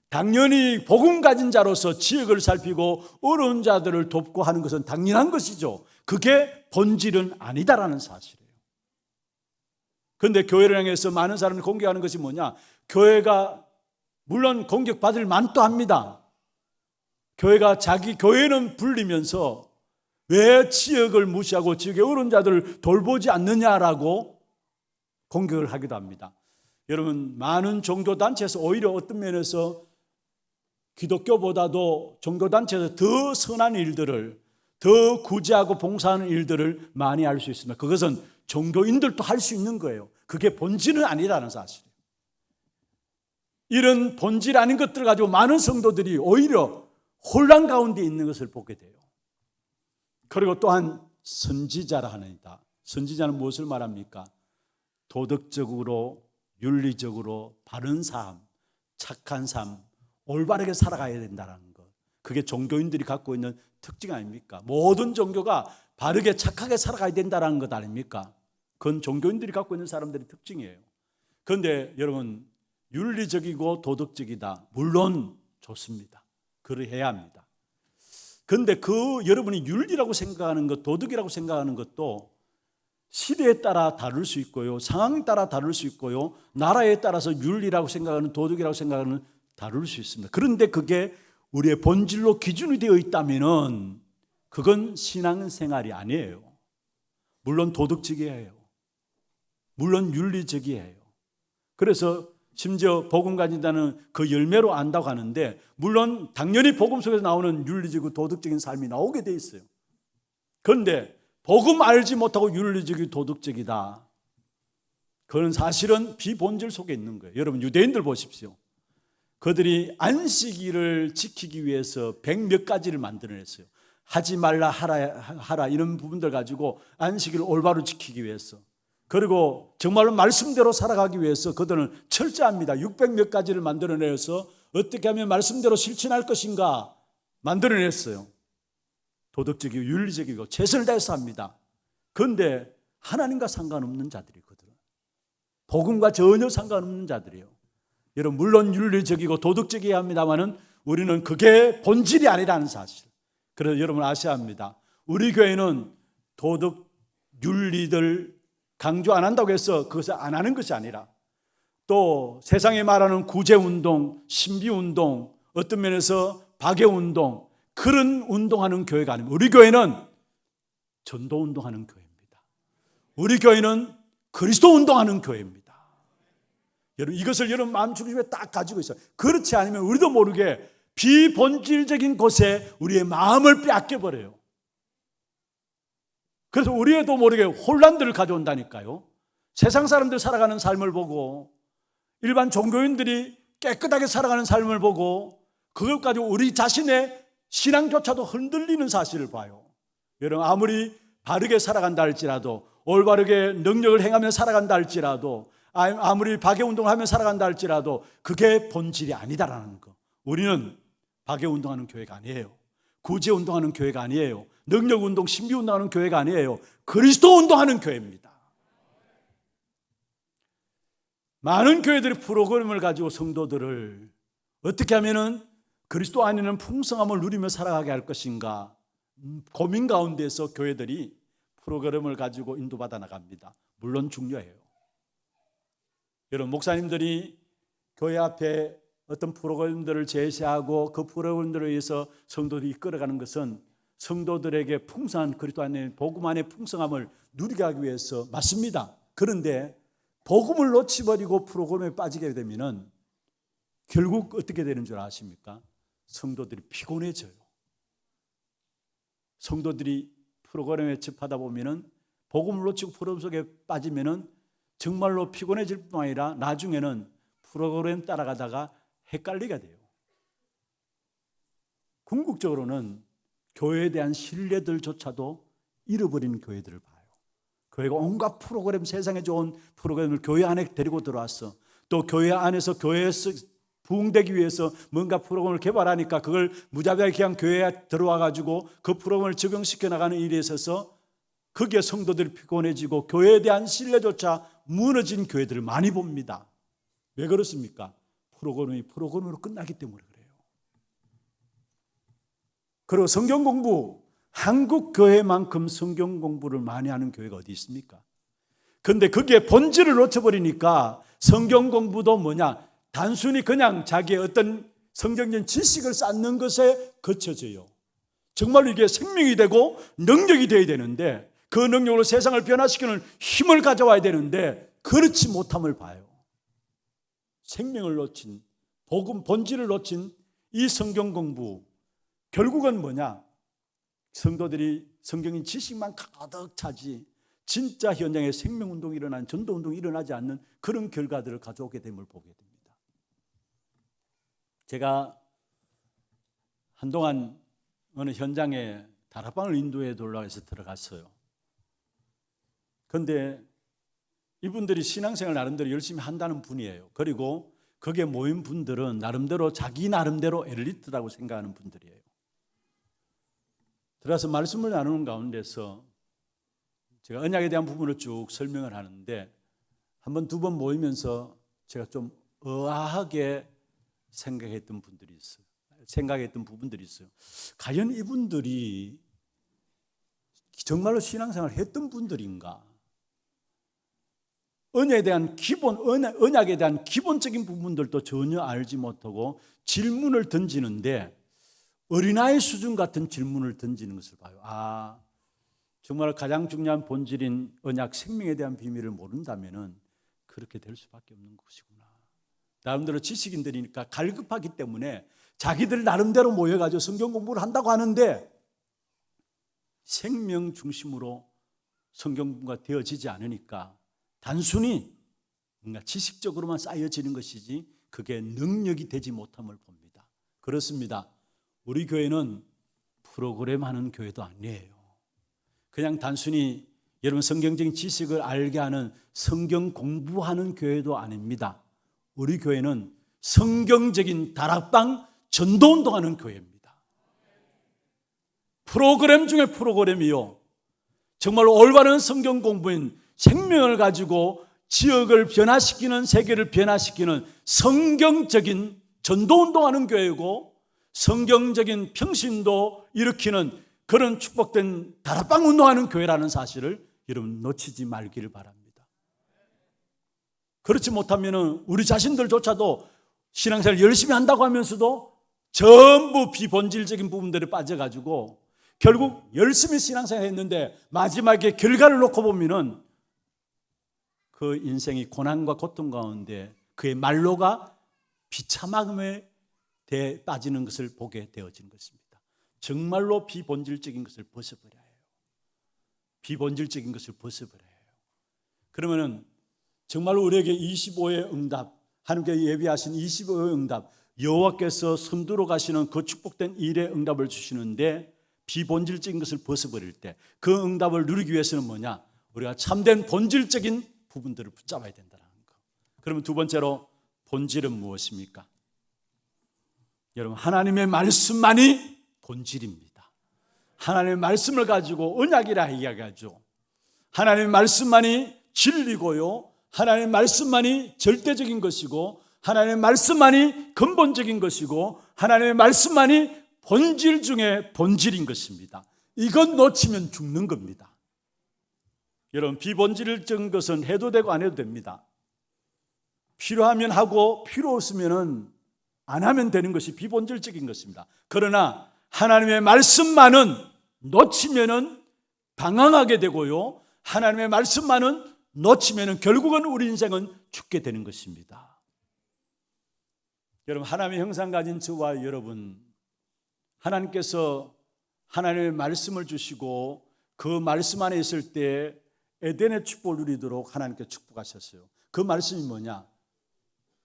당연히 복음 가진 자로서 지역을 살피고 어려운 자들을 돕고 하는 것은 당연한 것이죠. 그게 본질은 아니다라는 사실이에요. 그런데 교회를 향해서 많은 사람들이 공격하는 것이 뭐냐? 교회가 물론 공격받을 만도 합니다. 교회가 자기 교회는 불리면서 왜 지역을 무시하고 지역의 어려운 자들을 돌보지 않느냐라고 공격을 하기도 합니다. 여러분, 많은 종교단체에서 오히려 어떤 면에서 기독교보다도 종교단체에서 더 선한 일들을, 더 구제하고 봉사하는 일들을 많이 할 수 있습니다. 그것은 종교인들도 할 수 있는 거예요. 그게 본질은 아니라는 사실이에요. 이런 본질 아닌 것들을 가지고 많은 성도들이 오히려 혼란 가운데 있는 것을 보게 돼요. 그리고 또한 선지자라 하나이다. 선지자는 무엇을 말합니까? 도덕적으로, 윤리적으로 바른 삶, 착한 삶, 올바르게 살아가야 된다는 것. 그게 종교인들이 갖고 있는 특징 아닙니까? 모든 종교가 바르게 착하게 살아가야 된다는 것 아닙니까? 그건 종교인들이 갖고 있는 사람들의 특징이에요. 그런데 여러분, 윤리적이고 도덕적이다. 물론 좋습니다. 그래야 합니다. 그런데 그 여러분이 윤리라고 생각하는 것, 도덕이라고 생각하는 것도 시대에 따라 다를 수 있고요, 상황에 따라 다를 수 있고요, 나라에 따라서 윤리라고 생각하는, 도덕이라고 생각하는 다를 수 있습니다. 그런데 그게 우리의 본질로 기준이 되어 있다면은 그건 신앙생활이 아니에요. 물론 도덕적이어야 해요. 물론 윤리적이어야 해요. 그래서 심지어 복음 가진 자는 그 열매로 안다고 하는데, 물론 당연히 복음 속에서 나오는 윤리적이고 도덕적인 삶이 나오게 돼 있어요. 그런데 복음 알지 못하고 윤리적이고 도덕적이다, 그건 사실은 비본질 속에 있는 거예요. 여러분, 유대인들 보십시오. 그들이 안식일을 지키기 위해서 100몇 가지를 만들어냈어요. 하지 말라 하라 이런 부분들 가지고 안식일을 올바로 지키기 위해서, 그리고 정말로 말씀대로 살아가기 위해서 그들은 철저합니다. 600몇 가지를 만들어내서 어떻게 하면 말씀대로 실천할 것인가 만들어냈어요. 도덕적이고 윤리적이고 최선을 다해서 합니다. 그런데 하나님과 상관없는 자들이거든요. 복음과 전혀 상관없는 자들이에요. 여러분, 물론 윤리적이고 도덕적이어야 합니다만은 우리는 그게 본질이 아니라는 사실. 그래서 여러분 아셔야 합니다. 우리 교회는 도덕 윤리들 강조 안 한다고 해서 그것을 안 하는 것이 아니라, 또 세상에 말하는 구제운동, 신비운동, 어떤 면에서 박해운동, 그런 운동하는 교회가 아닙니다. 우리 교회는 전도운동하는 교회입니다. 우리 교회는 그리스도 운동하는 교회입니다. 여러분, 이것을 여러분 마음 중심에 딱 가지고 있어요. 그렇지 않으면 우리도 모르게 비본질적인 곳에 우리의 마음을 빼앗겨버려요. 그래서 우리도 모르게 혼란들을 가져온다니까요. 세상 사람들 살아가는 삶을 보고, 일반 종교인들이 깨끗하게 살아가는 삶을 보고, 그것 가지고 우리 자신의 신앙조차도 흔들리는 사실을 봐요. 여러분, 아무리 바르게 살아간다 할지라도, 올바르게 능력을 행하며 살아간다 할지라도, 아무리 박해운동을 하며 살아간다 할지라도 그게 본질이 아니다라는 거. 우리는 박해운동하는 교회가 아니에요. 구제운동하는 교회가 아니에요. 능력운동, 신비운동하는 교회가 아니에요. 그리스도 운동하는 교회입니다. 많은 교회들이 프로그램을 가지고 성도들을 어떻게 하면은 그리스도 안에는 풍성함을 누리며 살아가게 할 것인가 고민 가운데서 교회들이 프로그램을 가지고 인도받아 나갑니다. 물론 중요해요. 여러분, 목사님들이 교회 앞에 어떤 프로그램들을 제시하고 그 프로그램들을 위해서 성도들이 이끌어가는 것은 성도들에게 풍성한 그리스도 안에 복음 안의 풍성함을 누리게 하기 위해서 맞습니다. 그런데 복음을 놓치버리고 프로그램에 빠지게 되면은 결국 어떻게 되는 줄 아십니까? 성도들이 피곤해져요. 성도들이 프로그램에 접하다 보면은 복음을 놓치고 프로그램 속에 빠지면은 정말로 피곤해질 뿐만 아니라 나중에는 프로그램 따라가다가 헷갈리게 돼요. 궁극적으로는 교회에 대한 신뢰들조차도 잃어버리는 교회들을 봐요. 교회가 온갖 프로그램, 세상에 좋은 프로그램을 교회 안에 데리고 들어왔어. 또 교회 안에서 교회에서 부흥되기 위해서 뭔가 프로그램을 개발하니까 그걸 무자비하게 그냥 교회에 들어와 가지고 그 프로그램을 적용시켜 나가는 일에 있어서 거기에 성도들이 피곤해지고 교회에 대한 신뢰조차 무너진 교회들을 많이 봅니다. 왜 그렇습니까? 프로그램이 프로그램으로 끝나기 때문에 그래요. 그리고 성경 공부, 한국 교회만큼 성경 공부를 많이 하는 교회가 어디 있습니까? 그런데 거기에 본질을 놓쳐버리니까 성경 공부도 뭐냐? 단순히 그냥 자기의 어떤 성경적인 지식을 쌓는 것에 그쳐져요. 정말로 이게 생명이 되고 능력이 되어야 되는데 그 능력으로 세상을 변화시키는 힘을 가져와야 되는데 그렇지 못함을 봐요. 생명을 놓친, 복음 본질을 놓친 이 성경 공부, 결국은 뭐냐? 성도들이 성경인 지식만 가득 차지 진짜 현장에 생명운동이 일어나는, 전도운동이 일어나지 않는 그런 결과들을 가져오게 됨을 보게 됩니다. 제가 한동안 어느 현장에 다락방을 인도해 달라고 해서 들어갔어요. 그런데 이분들이 신앙생활 나름대로 열심히 한다는 분이에요. 그리고 거기에 모인 분들은 나름대로 자기 나름대로 엘리트라고 생각하는 분들이에요. 들어가서 말씀을 나누는 가운데서 제가 언약에 대한 부분을 쭉 설명을 하는데 한 번, 두 번 모이면서 제가 좀 의아하게 생각했던 분들이 있어요. 생각했던 부분들이 있어요. 과연 이분들이 정말로 신앙생활을 했던 분들인가? 언약에 대한 언약에 대한 기본적인 부분들도 전혀 알지 못하고 질문을 던지는데 어린아이 수준 같은 질문을 던지는 것을 봐요. 정말 가장 중요한 본질인 언약 생명에 대한 비밀을 모른다면은 그렇게 될 수밖에 없는 것이구나. 나름대로 지식인들이니까 갈급하기 때문에 자기들 나름대로 모여가지고 성경 공부를 한다고 하는데 생명 중심으로 성경 공부가 되어지지 않으니까 단순히 뭔가 지식적으로만 쌓여지는 것이지 그게 능력이 되지 못함을 봅니다. 그렇습니다. 우리 교회는 프로그램 하는 교회도 아니에요. 그냥 단순히 여러분 성경적인 지식을 알게 하는 성경 공부하는 교회도 아닙니다. 우리 교회는 성경적인 다락방 전도운동하는 교회입니다. 프로그램 중에 프로그램이요. 정말로 올바른 성경 공부인 생명을 가지고 지역을 변화시키는, 세계를 변화시키는 성경적인 전도운동하는 교회고 성경적인 평신도 일으키는 그런 축복된 다락방 운동하는 교회라는 사실을 여러분 놓치지 말기를 바랍니다. 그렇지 못하면 우리 자신들조차도 신앙생활 열심히 한다고 하면서도 전부 비본질적인 부분들에 빠져가지고 결국 열심히 신앙생활 했는데 마지막에 결과를 놓고 보면은 그 인생이 고난과 고통 가운데 그의 말로가 비참함에 빠지는 것을 보게 되어진 것입니다. 정말로 비본질적인 것을 벗어버려야 해요. 비본질적인 것을 벗어버려야 해요. 그러면은 정말로 우리에게 25의 응답, 하나님께 예비하신 25의 응답, 여호와께서 선두로 가시는 그 축복된 일의 응답을 주시는데 비본질적인 것을 벗어버릴 때 그 응답을 누리기 위해서는 뭐냐? 우리가 참된 본질적인 부분들을 붙잡아야 된다는 거. 그러면 두 번째로 본질은 무엇입니까? 여러분, 하나님의 말씀만이 본질입니다. 하나님의 말씀을 가지고 언약이라 이야기하죠. 하나님의 말씀만이 진리고요. 하나님의 말씀만이 절대적인 것이고 하나님의 말씀만이 근본적인 것이고 하나님의 말씀만이 본질 중에 본질인 것입니다. 이건 놓치면 죽는 겁니다. 여러분, 비본질적인 것은 해도 되고 안 해도 됩니다. 필요하면 하고 필요 없으면 안 하면 되는 것이 비본질적인 것입니다. 그러나 하나님의 말씀만은 놓치면은 방황하게 되고요. 하나님의 말씀만은 놓치면 결국은 우리 인생은 죽게 되는 것입니다. 여러분, 하나님의 형상 가진 저와 여러분, 하나님께서 하나님의 말씀을 주시고 그 말씀 안에 있을 때 에덴의 축복을 누리도록 하나님께 축복하셨어요. 그 말씀이 뭐냐?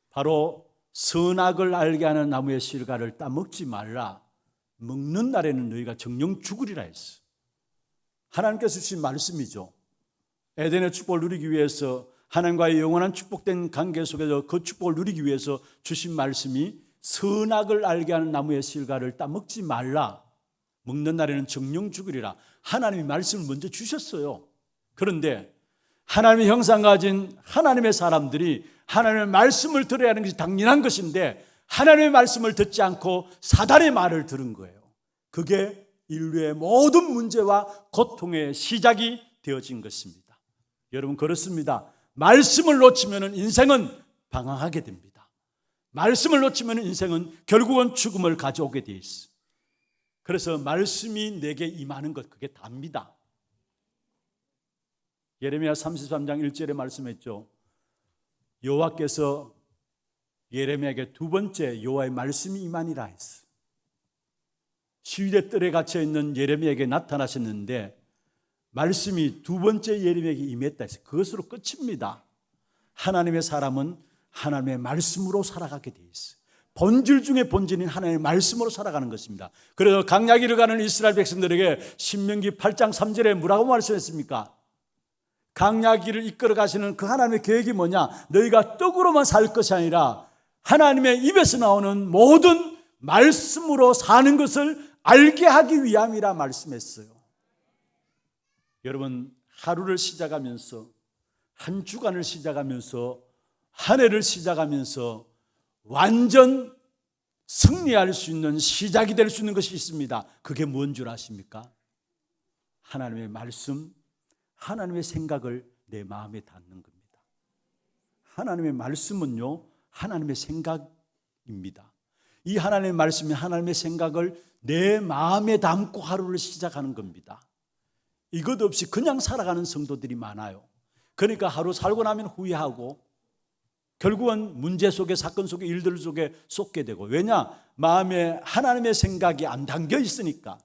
바로 선악을 알게 하는 나무의 실과를 따먹지 말라. 먹는 날에는 너희가 정령 죽으리라 했어. 하나님께서 주신 말씀이죠. 에덴의 축복을 누리기 위해서, 하나님과의 영원한 축복된 관계 속에서 그 축복을 누리기 위해서 주신 말씀이 선악을 알게 하는 나무의 실과를 따먹지 말라. 먹는 날에는 정령 죽으리라. 하나님이 말씀을 먼저 주셨어요. 그런데 하나님의 형상 가진 하나님의 사람들이 하나님의 말씀을 들어야 하는 것이 당연한 것인데 하나님의 말씀을 듣지 않고 사단의 말을 들은 거예요. 그게 인류의 모든 문제와 고통의 시작이 되어진 것입니다. 여러분, 그렇습니다. 말씀을 놓치면 인생은 방황하게 됩니다. 말씀을 놓치면 인생은 결국은 죽음을 가져오게 돼 있어요. 그래서 말씀이 내게 임하는 것, 그게 답니다. 예레미야 33장 1절에 말씀했죠. 여호와께서 예레미야에게 두 번째 여호와의 말씀이 임하니라 했어. 시위대 뜰에 갇혀 있는 예레미야에게 나타나셨는데 말씀이 두 번째 예레미야에게 임했다 했어요. 그것으로 끝입니다. 하나님의 사람은 하나님의 말씀으로 살아가게 돼 있어요. 본질 중에 본질인 하나님의 말씀으로 살아가는 것입니다. 그래서 강야기를 가는 이스라엘 백성들에게 신명기 8장 3절에 뭐라고 말씀했습니까? 강야기를 이끌어 가시는 그 하나님의 계획이 뭐냐? 너희가 떡으로만 살 것이 아니라 하나님의 입에서 나오는 모든 말씀으로 사는 것을 알게 하기 위함이라 말씀했어요. 여러분, 하루를 시작하면서, 한 주간을 시작하면서, 한 해를 시작하면서 완전 승리할 수 있는 시작이 될 수 있는 것이 있습니다. 그게 뭔 줄 아십니까? 하나님의 말씀, 하나님의 생각을 내 마음에 담는 겁니다. 하나님의 말씀은요, 하나님의 생각입니다. 이 하나님의 말씀이 하나님의 생각을 내 마음에 담고 하루를 시작하는 겁니다. 이것 없이 그냥 살아가는 성도들이 많아요. 그러니까 하루 살고 나면 후회하고 결국은 문제 속에, 사건 속에, 일들 속에 쏟게 되고, 왜냐? 마음에 하나님의 생각이 안 담겨 있으니까.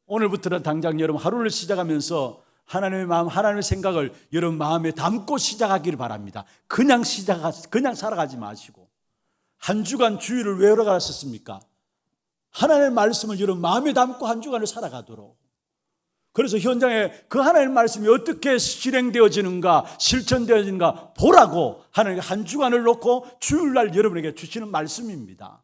오늘부터는 당장 여러분 하루를 시작하면서 하나님의 마음, 하나님의 생각을 여러분 마음에 담고 시작하기를 바랍니다. 그냥 살아가지 마시고. 한 주간 주일을 왜 열어갔었습니까? 하나님의 말씀을 여러분 마음에 담고 한 주간을 살아가도록. 그래서 현장에 그 하나님의 말씀이 어떻게 실행되어지는가, 실천되어지는가 보라고 하나님의 한 주간을 놓고 주일날 여러분에게 주시는 말씀입니다.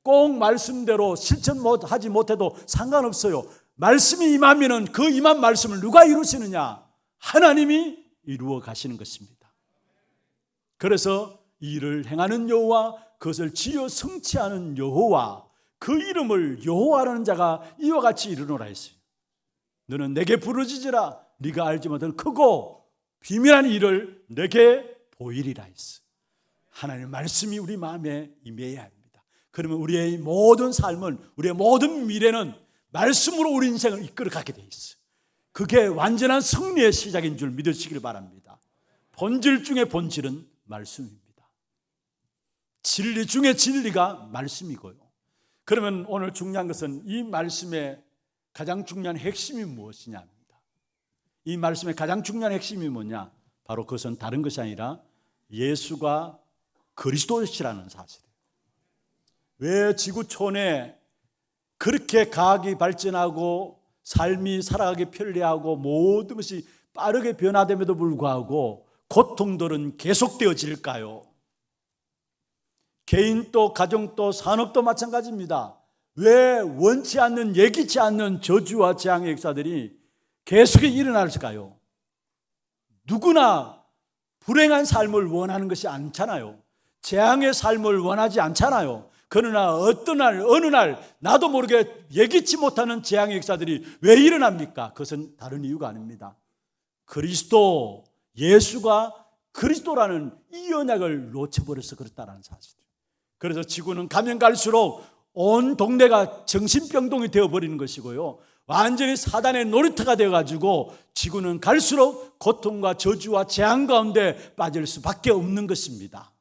꼭 말씀대로 실천하지 못해도 상관없어요. 말씀이 임하면은 그 임한 말씀을 누가 이루시느냐? 하나님이 이루어 가시는 것입니다. 그래서 이 일을 행하는 여호와, 그것을 지어 성취하는 여호와, 그 이름을 여호와라는 자가 이와 같이 이르노라 했어요. 너는 내게 부르짖으라. 네가 알지 못하는 크고 비밀한 일을 내게 보이리라 했어. 하나님의 말씀이 우리 마음에 임해야 합니다. 그러면 우리의 모든 삶은, 우리의 모든 미래는 말씀으로 우리 인생을 이끌어가게 돼 있어요. 그게 완전한 승리의 시작인 줄 믿으시길 바랍니다. 본질 중에 본질은 말씀입니다. 진리 중에 진리가 말씀이고요. 그러면 오늘 중요한 것은 이 말씀의 가장 중요한 핵심이 무엇이냐 합니다. 이 말씀의 가장 중요한 핵심이 뭐냐? 바로 그것은 다른 것이 아니라 예수가 그리스도시라는 사실이에요. 왜 지구촌에 그렇게 과학이 발전하고 삶이 살아가기 편리하고 모든 것이 빠르게 변화됨에도 불구하고 고통들은 계속되어질까요? 개인도 가정도 산업도 마찬가지입니다. 왜 원치 않는, 예기치 않는 저주와 재앙의 역사들이 계속 일어날까요? 누구나 불행한 삶을 원하는 것이 않잖아요. 재앙의 삶을 원하지 않잖아요. 그러나 어느 날 나도 모르게 예기치 못하는 재앙의 역사들이 왜 일어납니까? 그것은 다른 이유가 아닙니다. 그리스도, 예수가 그리스도라는 이 언약을 놓쳐버려서 그렇다는 사실. 그래서 지구는 가면 갈수록 온 동네가 정신병동이 되어버리는 것이고요, 완전히 사단의 놀이터가 되어가지고 지구는 갈수록 고통과 저주와 재앙 가운데 빠질 수밖에 없는 것입니다.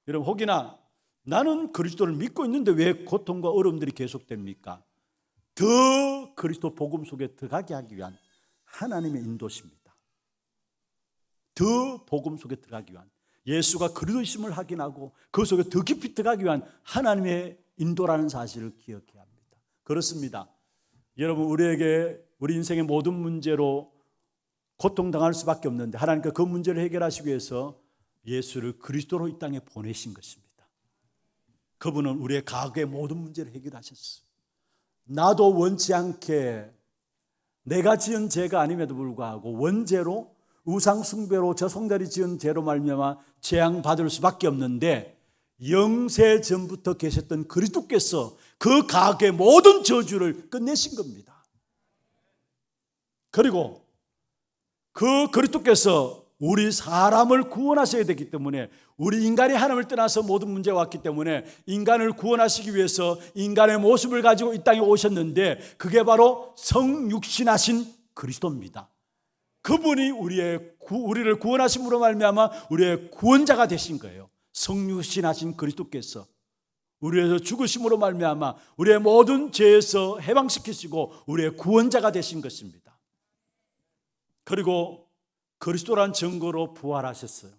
여러분, 혹이나 나는 그리스도를 믿고 있는데 왜 고통과 어려움들이 계속됩니까? 더 그리스도 복음 속에 들어가게 하기 위한 하나님의 인도십니다. 더 복음 속에 들어가기 위한, 예수가 그리스도이심을 확인하고 그 속에 더 깊이 들어가기 위한 하나님의 인도라는 사실을 기억해야 합니다. 그렇습니다. 여러분, 우리 인생의 모든 문제로 고통당할 수밖에 없는데 하나님께서 그 문제를 해결하시기 위해서 예수를 그리스도로 이 땅에 보내신 것입니다. 그분은 우리의 과거의 모든 문제를 해결하셨어요. 나도 원치 않게 내가 지은 죄가 아님에도 불구하고 원죄로 우상 숭배로 저송들이 지은 죄로 말미암아 재앙 받을 수밖에 없는데, 영세 전부터 계셨던 그리스도께서 그 과거의 모든 저주를 끝내신 겁니다. 그리고 그 그리스도께서 우리 사람을 구원하셔야 되기 때문에, 우리 인간이 하나님을 떠나서 모든 문제가 왔기 때문에 인간을 구원하시기 위해서 인간의 모습을 가지고 이 땅에 오셨는데, 그게 바로 성육신하신 그리스도입니다. 그분이 우리를 구원하심으로 말미암아 우리의 구원자가 되신 거예요. 성육신하신 그리스도께서 우리에서 죽으심으로 말미암아 우리의 모든 죄에서 해방시키시고 우리의 구원자가 되신 것입니다. 그리고 그리스도란 증거로 부활하셨어요.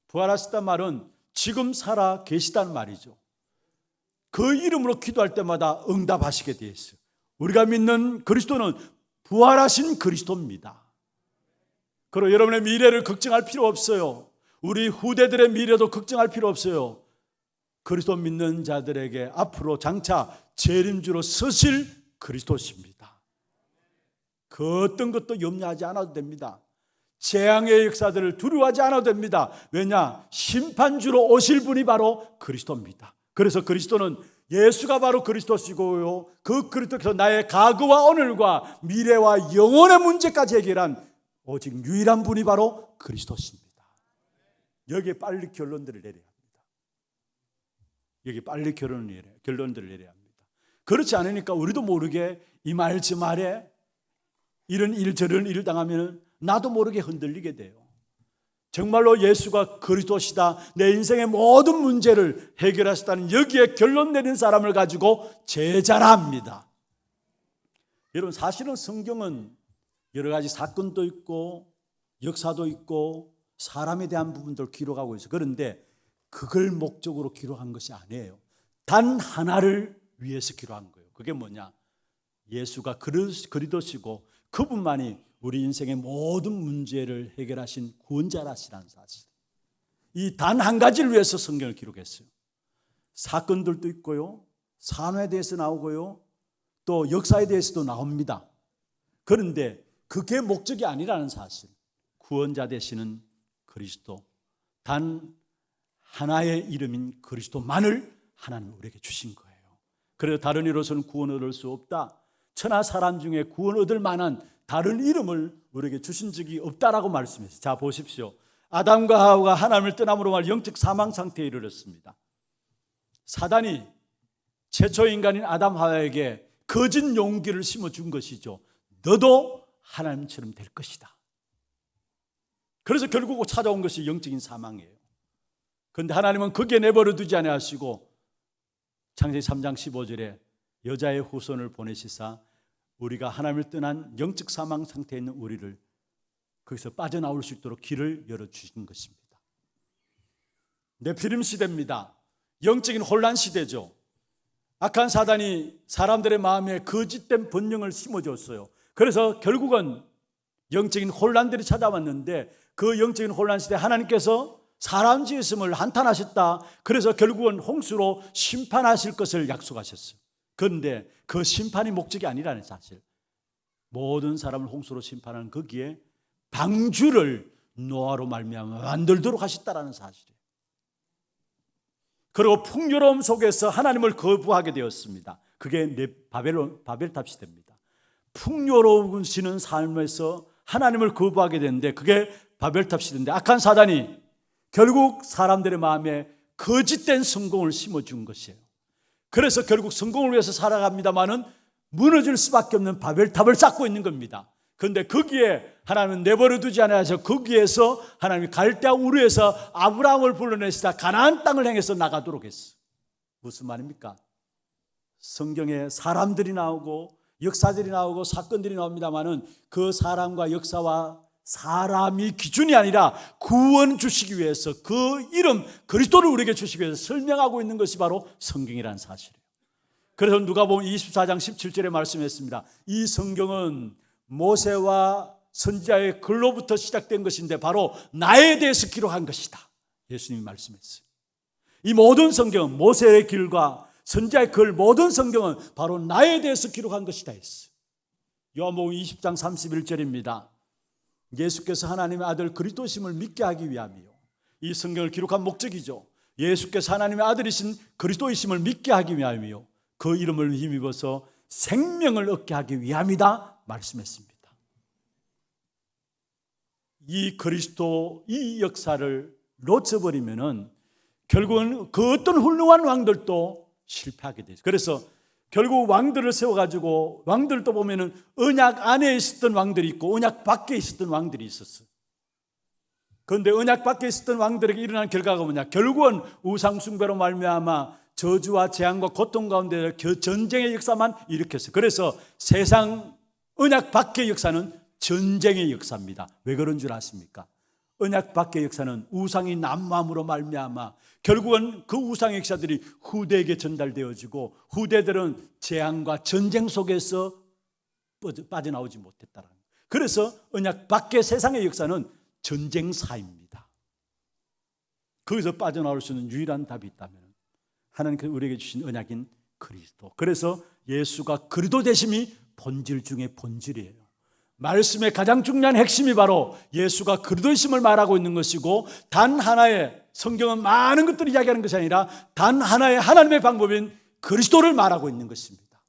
부활하셨단 말은 지금 살아 계시다는 말이죠. 그 이름으로 기도할 때마다 응답하시게 되어 있어요. 우리가 믿는 그리스도는 부활하신 그리스도입니다. 그리고 여러분의 미래를 걱정할 필요 없어요. 우리 후대들의 미래도 걱정할 필요 없어요. 그리스도 믿는 자들에게 앞으로 장차 재림주로 서실 그리스도십니다. 그 어떤 것도 염려하지 않아도 됩니다. 재앙의 역사들을 두려워하지 않아도 됩니다. 왜냐? 심판주로 오실 분이 바로 그리스도입니다. 그래서 그리스도는, 예수가 바로 그리스도시고요, 그 그리스도께서 나의 과거와 오늘과 미래와 영원의 문제까지 해결한 오직 유일한 분이 바로 그리스도십니다. 여기에 빨리 결론들을 내려야 합니다. 여기 빨리 결론들을 내려야 합니다. 그렇지 않으니까 우리도 모르게 이 말 저 말에 이런 일 저런 일을 당하면 나도 모르게 흔들리게 돼요. 정말로 예수가 그리스도시다, 내 인생의 모든 문제를 해결하셨다는 여기에 결론 내린 사람을 가지고 제자라 합니다. 여러분, 사실은 성경은 여러 가지 사건도 있고 역사도 있고 사람에 대한 부분들을 기록하고 있어요. 그런데 그걸 목적으로 기록한 것이 아니에요. 단 하나를 위해서 기록한 거예요. 그게 뭐냐? 예수가 그리스도시고 그분만이 우리 인생의 모든 문제를 해결하신 구원자라시라는 사실, 이 단 한 가지를 위해서 성경을 기록했어요. 사건들도 있고요, 산업에 대해서 나오고요, 또 역사에 대해서도 나옵니다. 그런데 그게 목적이 아니라는 사실, 구원자 되시는 그리스도, 단 하나의 이름인 그리스도만을 하나님이 우리에게 주신 거예요. 그래서 다른 이로서는 구원 얻을 수 없다, 천하 사람 중에 구원 얻을 만한 다른 이름을 우리에게 주신 적이 없다라고 말씀했어요. 자, 보십시오. 아담과 하와가 하나님을 떠남으로 말 영적 사망 상태에 이르렀습니다. 사단이 최초 인간인 아담 하와에게 거짓 용기를 심어준 것이죠. 너도 하나님처럼 될 것이다. 그래서 결국 찾아온 것이 영적인 사망이에요. 그런데 하나님은 거기에 내버려 두지 아니하시고 창세기 3장 15절에 여자의 후손을 보내시사 우리가 하나님을 떠난 영적 사망 상태에 있는 우리를 거기서 빠져나올 수 있도록 길을 열어주신 것입니다. 네피림 시대입니다. 영적인 혼란 시대죠. 악한 사단이 사람들의 마음에 거짓된 번영을 심어줬어요. 그래서 결국은 영적인 혼란들이 찾아왔는데, 그 영적인 혼란 시대에 하나님께서 사람 지으심을 한탄하셨다. 그래서 결국은 홍수로 심판하실 것을 약속하셨어요. 그런데 그 심판이 목적이 아니라는 사실, 모든 사람을 홍수로 심판하는 거기에 방주를 노아로 말미암아 만들도록 하셨다라는 사실이에요. 그리고 풍요로움 속에서 하나님을 거부하게 되었습니다. 그게 바벨탑 시대입니다. 풍요로우시는 삶에서 하나님을 거부하게 되는데 그게 바벨탑 시대인데, 악한 사단이 결국 사람들의 마음에 거짓된 성공을 심어준 것이에요. 그래서 결국 성공을 위해서 살아갑니다마는 무너질 수밖에 없는 바벨탑을 쌓고 있는 겁니다. 그런데 거기에 하나님은 내버려 두지 않아서 거기에서 하나님이 갈대아 우르에서 아브라함을 불러내시다 가나안 땅을 향해서 나가도록 했어. 무슨 말입니까? 성경에 사람들이 나오고 역사들이 나오고 사건들이 나옵니다만은 그 사람과 역사와 사람이 기준이 아니라 구원 주시기 위해서 그 이름 그리스도를 우리에게 주시기 위해서 설명하고 있는 것이 바로 성경이라는 사실이에요. 그래서 누가복음 24장 17절에 말씀했습니다. 이 성경은 모세와 선지자의 글로부터 시작된 것인데 바로 나에 대해서 기록한 것이다. 예수님이 말씀했어요. 이 모든 성경은 모세의 길과 선지자의 글 모든 성경은 바로 나에 대해서 기록한 것이다 했어요. 요한복음 20장 31절입니다. 예수께서 하나님의 아들 그리스도심을 믿게 하기 위함이요. 이 성경을 기록한 목적이죠. 예수께서 하나님의 아들이신 그리스도이심을 믿게 하기 위함이요. 그 이름을 힘입어서 생명을 얻게 하기 위함이다 말씀했습니다. 이 그리스도 이 역사를 놓쳐버리면은 결국은 그 어떤 훌륭한 왕들도 실패하게 되죠. 그래서 결국 왕들을 세워가지고 왕들도 보면은 언약 안에 있었던 왕들이 있고 언약 밖에 있었던 왕들이 있었어요. 그런데 언약 밖에 있었던 왕들에게 일어난 결과가 뭐냐? 결국은 우상숭배로 말미암아 저주와 재앙과 고통 가운데 전쟁의 역사만 일으켰어요. 그래서 세상 언약 밖의 역사는 전쟁의 역사입니다. 왜 그런 줄 아십니까? 언약 밖의 역사는 우상이 난무함으로 말미암아 결국은 그 우상의 역사들이 후대에게 전달되어지고 후대들은 재앙과 전쟁 속에서 빠져나오지 못했다는 거예요. 그래서 언약 밖의 세상의 역사는 전쟁사입니다. 거기서 빠져나올 수 있는 유일한 답이 있다면 하나님께서 우리에게 주신 언약인 그리스도. 그래서 예수가 그리스도 되심이 본질 중에 본질이에요. 말씀의 가장 중요한 핵심이 바로 예수가 그리스도이심을 말하고 있는 것이고 단 하나의 성경은 많은 것들을 이야기하는 것이 아니라 단 하나의 하나님의 방법인 그리스도를 말하고 있는 것입니다.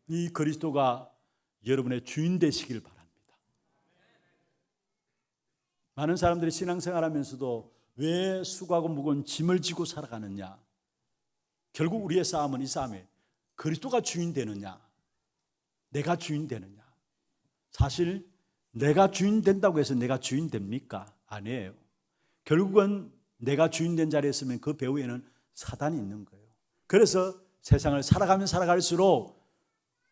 이 그리스도가 여러분의 주인 되시길 바랍니다. 많은 사람들이 신앙생활하면서도 왜 수고하고 무거운 짐을 지고 살아가느냐? 결국 우리의 싸움은 이 싸움에 그리스도가 주인 되느냐 내가 주인 되느냐. 사실 내가 주인 된다고 해서 내가 주인 됩니까? 아니에요. 결국은 내가 주인 된 자리에 있으면 그 배후에는 사단이 있는 거예요. 그래서 세상을 살아가면 살아갈수록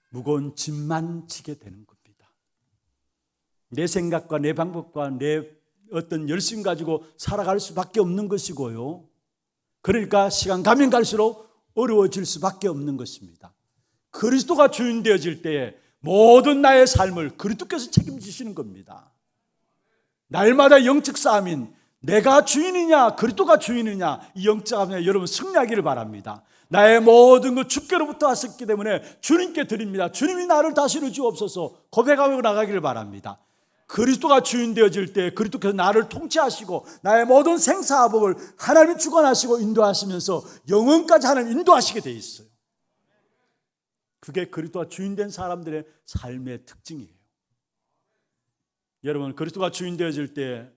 무거운 짐만 지게 되는 겁니다. 내 생각과 내 방법과 내 어떤 열심 가지고 살아갈 수밖에 없는 것이고요. 그러니까 시간 가면 갈수록 어려워질 수밖에 없는 것입니다. 그리스도가 주인 되어질 때에 모든 나의 삶을 그리스도께서 책임지시는 겁니다. 날마다 영적 싸움인 내가 주인이냐 그리스도가 주인이냐 이 영적 싸움에 여러분 승리하기를 바랍니다. 나의 모든 것 주께로부터 왔었기 때문에 주님께 드립니다. 주님이 나를 다스려 주옵소서 고백하며 나가기를 바랍니다. 그리스도가 주인 되어질 때 그리스도께서 나를 통치하시고 나의 모든 생사화복을 하나님이 주관하시고 인도하시면서 영원까지 하나님 인도하시게 돼 있어요. 그게 그리스도가 주인 된 사람들의 삶의 특징이에요. 여러분 그리스도가 주인 되어질 때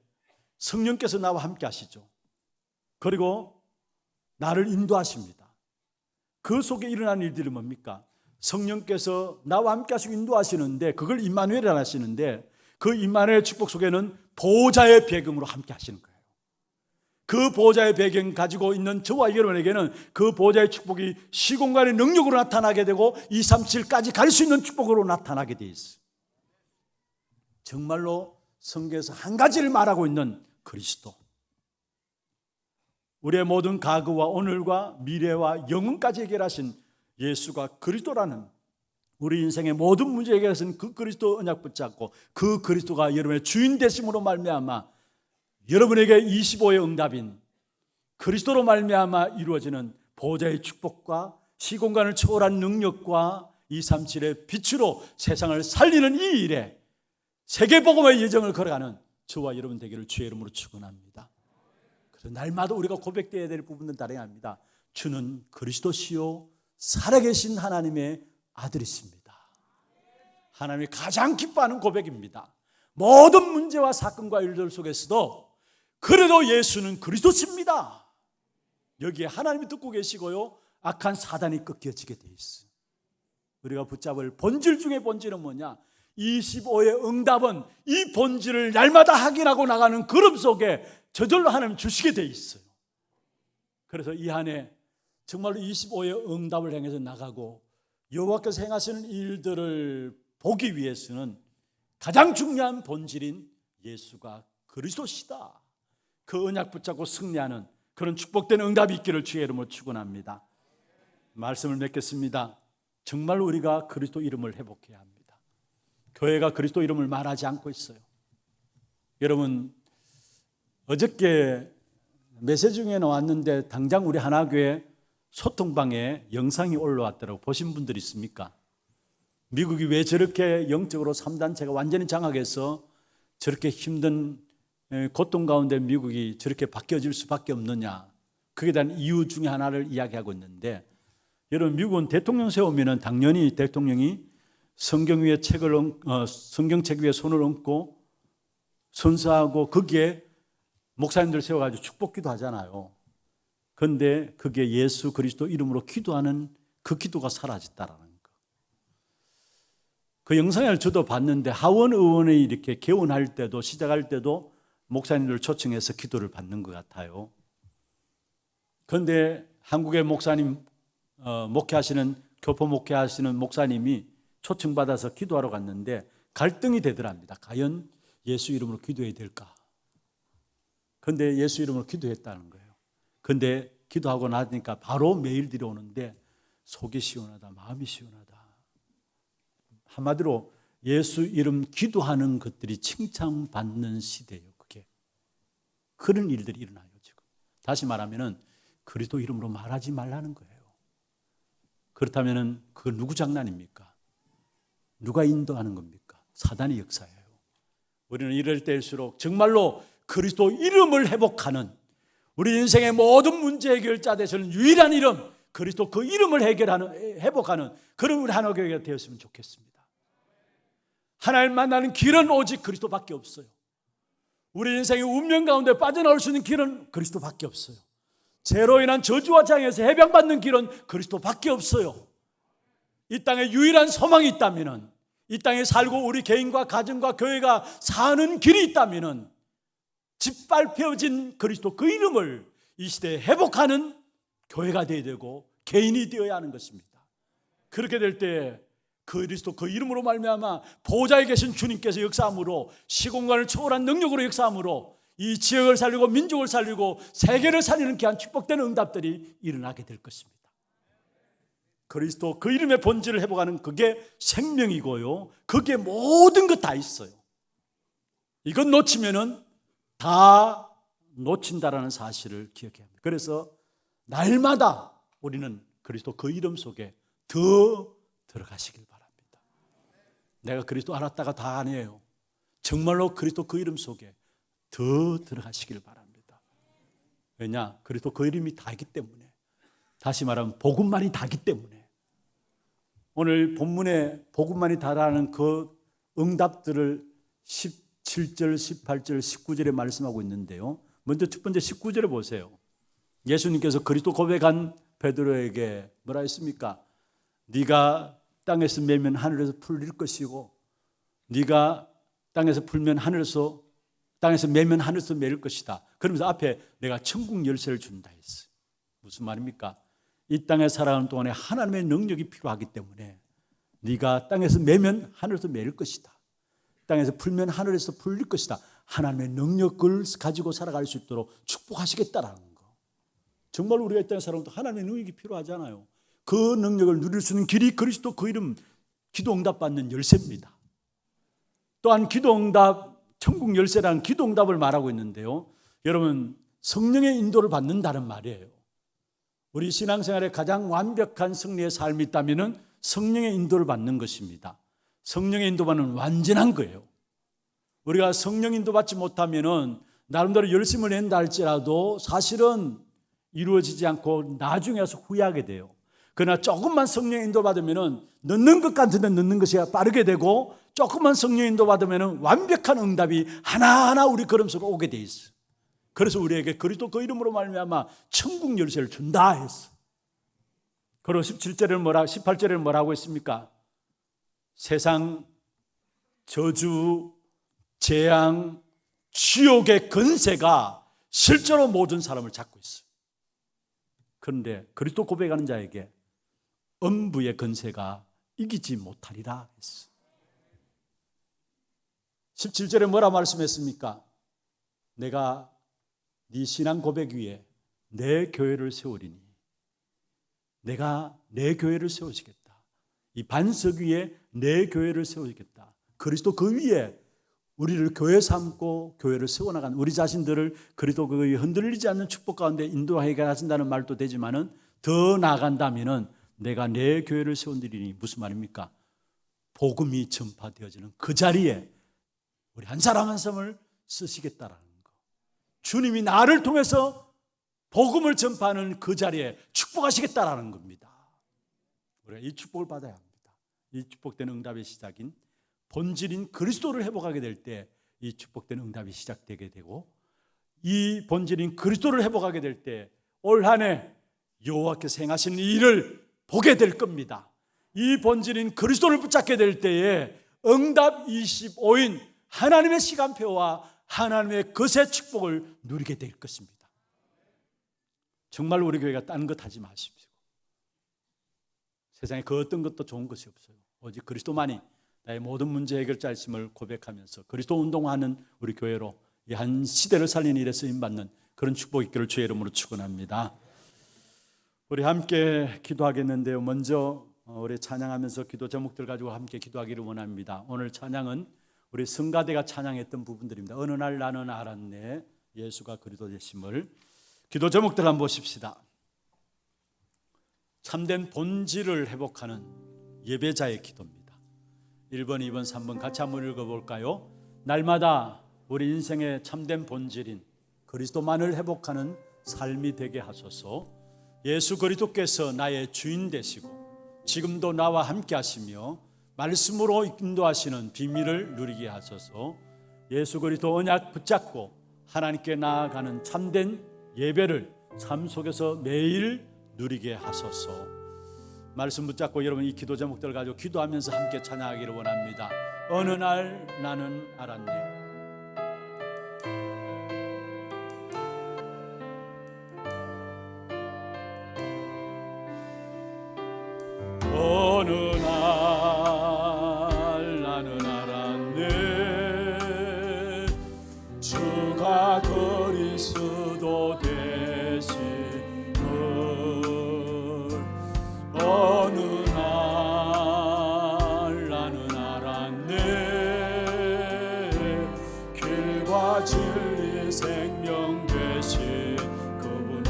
성령께서 나와 함께 하시죠. 그리고 나를 인도하십니다. 그 속에 일어나는 일들이 뭡니까? 성령께서 나와 함께 하시고 인도하시는데 그걸 임마누엘이라 하시는데 그 임마누엘 축복 속에는 보호자의 배경으로 함께 하시는 거예요. 그 보호자의 배경 가지고 있는 저와 여러분에게는 그 보호자의 축복이 시공간의 능력으로 나타나게 되고 237까지 갈 수 있는 축복으로 나타나게 돼 있어요. 정말로 성경에서 한 가지를 말하고 있는 그리스도. 우리의 모든 과거와 오늘과 미래와 영원까지 해결하신 예수가 그리스도라는 우리 인생의 모든 문제 해결하신 그 그리스도 언약 붙잡고 그 그리스도가 여러분의 주인 되심으로 말미암아 여러분에게 25의 응답인 그리스도로 말미암아 이루어지는 보호자의 축복과 시공간을 초월한 능력과 237의 빛으로 세상을 살리는 이 일에 세계복음의 예정을 걸어가는 저와 여러분 되기를 주의 이름으로 축원합니다. 그래서 날마다 우리가 고백되어야 될 부분은 다름이 아닙니다. 주는 그리스도시요 살아계신 하나님의 아들이십니다. 하나님이 가장 기뻐하는 고백입니다. 모든 문제와 사건과 일들 속에서도 그래도 예수는 그리스도십니다. 여기에 하나님이 듣고 계시고요 악한 사단이 꺾여지게 돼 있어요. 우리가 붙잡을 본질 중에 본질은 뭐냐? 25의 응답은 이 본질을 날마다 확인하고 나가는 걸음 속에 저절로 하나님 주시게 돼 있어요. 그래서 이 한 해 정말로 25의 응답을 향해서 나가고 여호와께서 행하시는 일들을 보기 위해서는 가장 중요한 본질인 예수가 그리스도시다. 그 언약 붙잡고 승리하는 그런 축복된 응답이 있기를 주의 이름으로 축원합니다. 말씀을 맺겠습니다. 정말 우리가 그리스도 이름을 회복해야 합니다. 교회가 그리스도 이름을 말하지 않고 있어요. 여러분, 어저께 메시지 중에 나왔는데 당장 우리 하나교회 소통방에 영상이 올라왔더라고. 보신 분들 있습니까? 미국이 왜 저렇게 영적으로 3단체가 완전히 장악해서 저렇게 힘든 고통 가운데 미국이 저렇게 바뀌어질 수밖에 없느냐, 그에 대한 이유 중에 하나를 이야기하고 있는데, 여러분, 미국은 대통령 세우면 당연히 대통령이 성경책 위에 손을 얹고 선서하고 거기에 목사님들 세워가지고 축복기도 하잖아요. 그런데 그게 예수 그리스도 이름으로 기도하는 그 기도가 사라졌다라는 거. 그 영상을 저도 봤는데 하원 의원이 이렇게 개원할 때도 시작할 때도 목사님들 초청해서 기도를 받는 것 같아요. 그런데 한국의 목사님 교포 목회하시는 목사님이 초청받아서 기도하러 갔는데 갈등이 되더랍니다. 과연 예수 이름으로 기도해야 될까? 그런데 예수 이름으로 기도했다는 거예요. 그런데 기도하고 나니까 바로 메일들이 오는데 속이 시원하다, 마음이 시원하다. 한마디로 예수 이름 기도하는 것들이 칭찬받는 시대예요. 그게 그런 일들이 일어나요. 지금 다시 말하면은 그리스도 이름으로 말하지 말라는 거예요. 그렇다면은 그걸 누구 장난입니까? 누가 인도하는 겁니까? 사단의 역사예요. 우리는 이럴 때일수록 정말로 그리스도 이름을 회복하는, 우리 인생의 모든 문제 해결자 되시는 유일한 이름, 그리스도 그 이름을 회복하는 그런 우리 하나교회가 되었으면 좋겠습니다. 하나님 만나는 길은 오직 그리스도밖에 없어요. 우리 인생의 운명 가운데 빠져나올 수 있는 길은 그리스도밖에 없어요. 죄로 인한 저주와 장애에서 해방받는 길은 그리스도밖에 없어요. 이 땅에 유일한 소망이 있다면, 이 땅에 살고 우리 개인과 가정과 교회가 사는 길이 있다면 짓밟혀진 그리스도 그 이름을 이 시대에 회복하는 교회가 되어야 되고 개인이 되어야 하는 것입니다. 그렇게 될 때 그리스도 그 이름으로 말미암아 보좌에 계신 주님께서 역사함으로, 시공간을 초월한 능력으로 역사함으로 이 지역을 살리고 민족을 살리고 세계를 살리는 귀한 축복된 응답들이 일어나게 될 것입니다. 그리스도 그 이름의 본질을 회복하는 그게 생명이고요, 그게 모든 것 다 있어요. 이것 놓치면은 다 놓친다라는 사실을 기억해야 합니다. 그래서 날마다 우리는 그리스도 그 이름 속에 더 들어가시길 바랍니다. 내가 그리스도 알았다가 다 아니에요. 정말로 그리스도 그 이름 속에 더 들어가시길 바랍니다. 왜냐? 그리스도 그 이름이 다이기 때문에, 다시 말하면 복음만이 다이기 때문에. 오늘 본문에 복음만이 다라는 그 응답들을 17절, 18절, 19절에 말씀하고 있는데요. 먼저 첫 번째 19절에 보세요. 예수님께서 그리스도 고백한 베드로에게 뭐라 했습니까? 네가 땅에서 매면 하늘에서 풀릴 것이고, 네가 땅에서 풀면 땅에서 매면 하늘에서 매일 것이다. 그러면서 앞에 내가 천국 열쇠를 준다 했어요. 무슨 말입니까? 이 땅에 살아가는 동안에 하나님의 능력이 필요하기 때문에 네가 땅에서 매면 하늘에서 매일 것이다. 땅에서 풀면 하늘에서 풀릴 것이다. 하나님의 능력을 가지고 살아갈 수 있도록 축복하시겠다라는 거. 정말 우리가 이 땅에 살아가면 하나님의 능력이 필요하잖아요. 그 능력을 누릴 수 있는 길이 그리스도 그 이름 기도응답 받는 열쇠입니다. 또한 기도응답, 천국 열쇠라는 기도응답을 말하고 있는데요. 여러분, 성령의 인도를 받는다는 말이에요. 우리 신앙생활에 가장 완벽한 승리의 삶이 있다면 성령의 인도를 받는 것입니다. 성령의 인도받는 완전한 거예요. 우리가 성령 인도받지 못하면 나름대로 열심을 낸다 할지라도 사실은 이루어지지 않고 나중에 와서 후회하게 돼요. 그러나 조금만 성령 인도 받으면 넣는 것 같은데 넣는 것이 빠르게 되고, 조금만 성령 인도 받으면 완벽한 응답이 하나하나 우리 걸음 속에 오게 돼 있어요. 그래서 우리에게 그리스도 그 이름으로 말미암아 천국 열쇠를 준다 했어. 그리고 18절에는 뭐라고 했습니까? 세상 저주, 재앙, 지옥의 근세가 실제로 모든 사람을 잡고 있어요. 그런데 그리스도 고백하는 자에게 음부의 근세가 이기지 못하리라 했어요. 17절에 뭐라 말씀했습니까? 내가 네 신앙 고백 위에 내 교회를 세우리니, 내가 내 교회를 세우시겠다. 이 반석 위에 내 교회를 세우시겠다. 그리스도 그 위에 우리를 교회 삼고 교회를 세워나가는 우리 자신들을 그리스도 그 흔들리지 않는 축복 가운데 인도하게 하신다는 말도 되지만은 더 나아간다면은 내가 내 교회를 세운다니 무슨 말입니까? 복음이 전파되어지는 그 자리에 우리 한 사람 한 사람을 쓰시겠다라는 거. 주님이 나를 통해서 복음을 전파하는 그 자리에 축복하시겠다라는 겁니다. 우리가 이 축복을 받아야 합니다. 이 축복된 응답의 시작인 본질인 그리스도를 회복하게 될 때 이 축복된 응답이 시작되게 되고, 이 본질인 그리스도를 회복하게 될 때 올 한 해 여호와께서 행하시는 일을 보게 될 겁니다. 이 본질인 그리스도를 붙잡게 될 때에 응답 25인 하나님의 시간표와 하나님의 거세 축복을 누리게 될 것입니다. 정말 우리 교회가 딴 것 하지 마십시오. 세상에 그 어떤 것도 좋은 것이 없어요. 오직 그리스도만이 나의 모든 문제 해결자이심을 고백하면서 그리스도 운동하는 우리 교회로 이 한 시대를 살리는 일에 쓰임받는 그런 축복 있기를 주의 이름으로 축원합니다. 우리 함께 기도하겠는데요. 먼저 우리 찬양하면서 기도 제목들 가지고 함께 기도하기를 원합니다. 오늘 찬양은 우리 성가대가 찬양했던 부분들입니다. 어느 날 나는 알았네, 예수가 그리스도 되심을. 기도 제목들 한번 보십시다. 참된 본질을 회복하는 예배자의 기도입니다. 1번, 2번, 3번 같이 한번 읽어볼까요? 날마다 우리 인생의 참된 본질인 그리스도만을 회복하는 삶이 되게 하소서. 예수 그리스도께서 나의 주인 되시고 지금도 나와 함께 하시며 말씀으로 인도하시는 비밀을 누리게 하소서. 예수 그리스도 언약 붙잡고 하나님께 나아가는 참된 예배를 삶 속에서 매일 누리게 하소서. 말씀 붙잡고 여러분 이 기도 제목들 가지고 기도하면서 함께 찬양하기를 원합니다. 어느 날 나는 알았네. 어느 날 나는 알았네, 주가 그리스도 되심을. 어느 날 나는 알았네, 길과 진리 생명 되신 그분은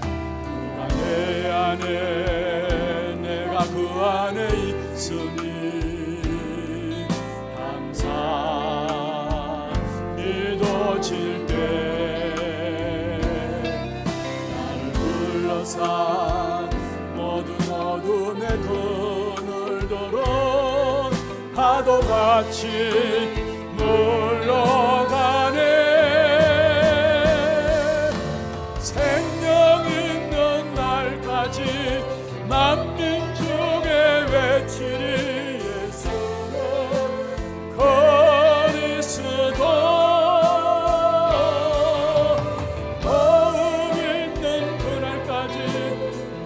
누가 내 안에 내가 그 안에 있으니 항상 믿어질 때 나를 둘러싼 모든 어둠의 그늘 도로 파도같이 물러가네. 생명 있는 날까지 만민 중에 외치리 예수는 그리스도. 마음 있는 그날까지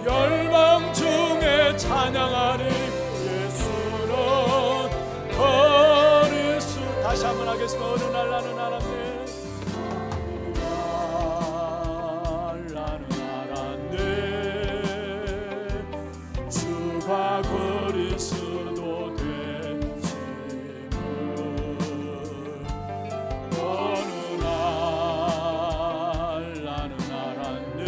열방 중에 찬양하리 예수는 그리스도. 다시 한번 하겠습니다. 어느 날 나는 알았네, 주가 그리스도 되심을. 어느 날 나는 알았네,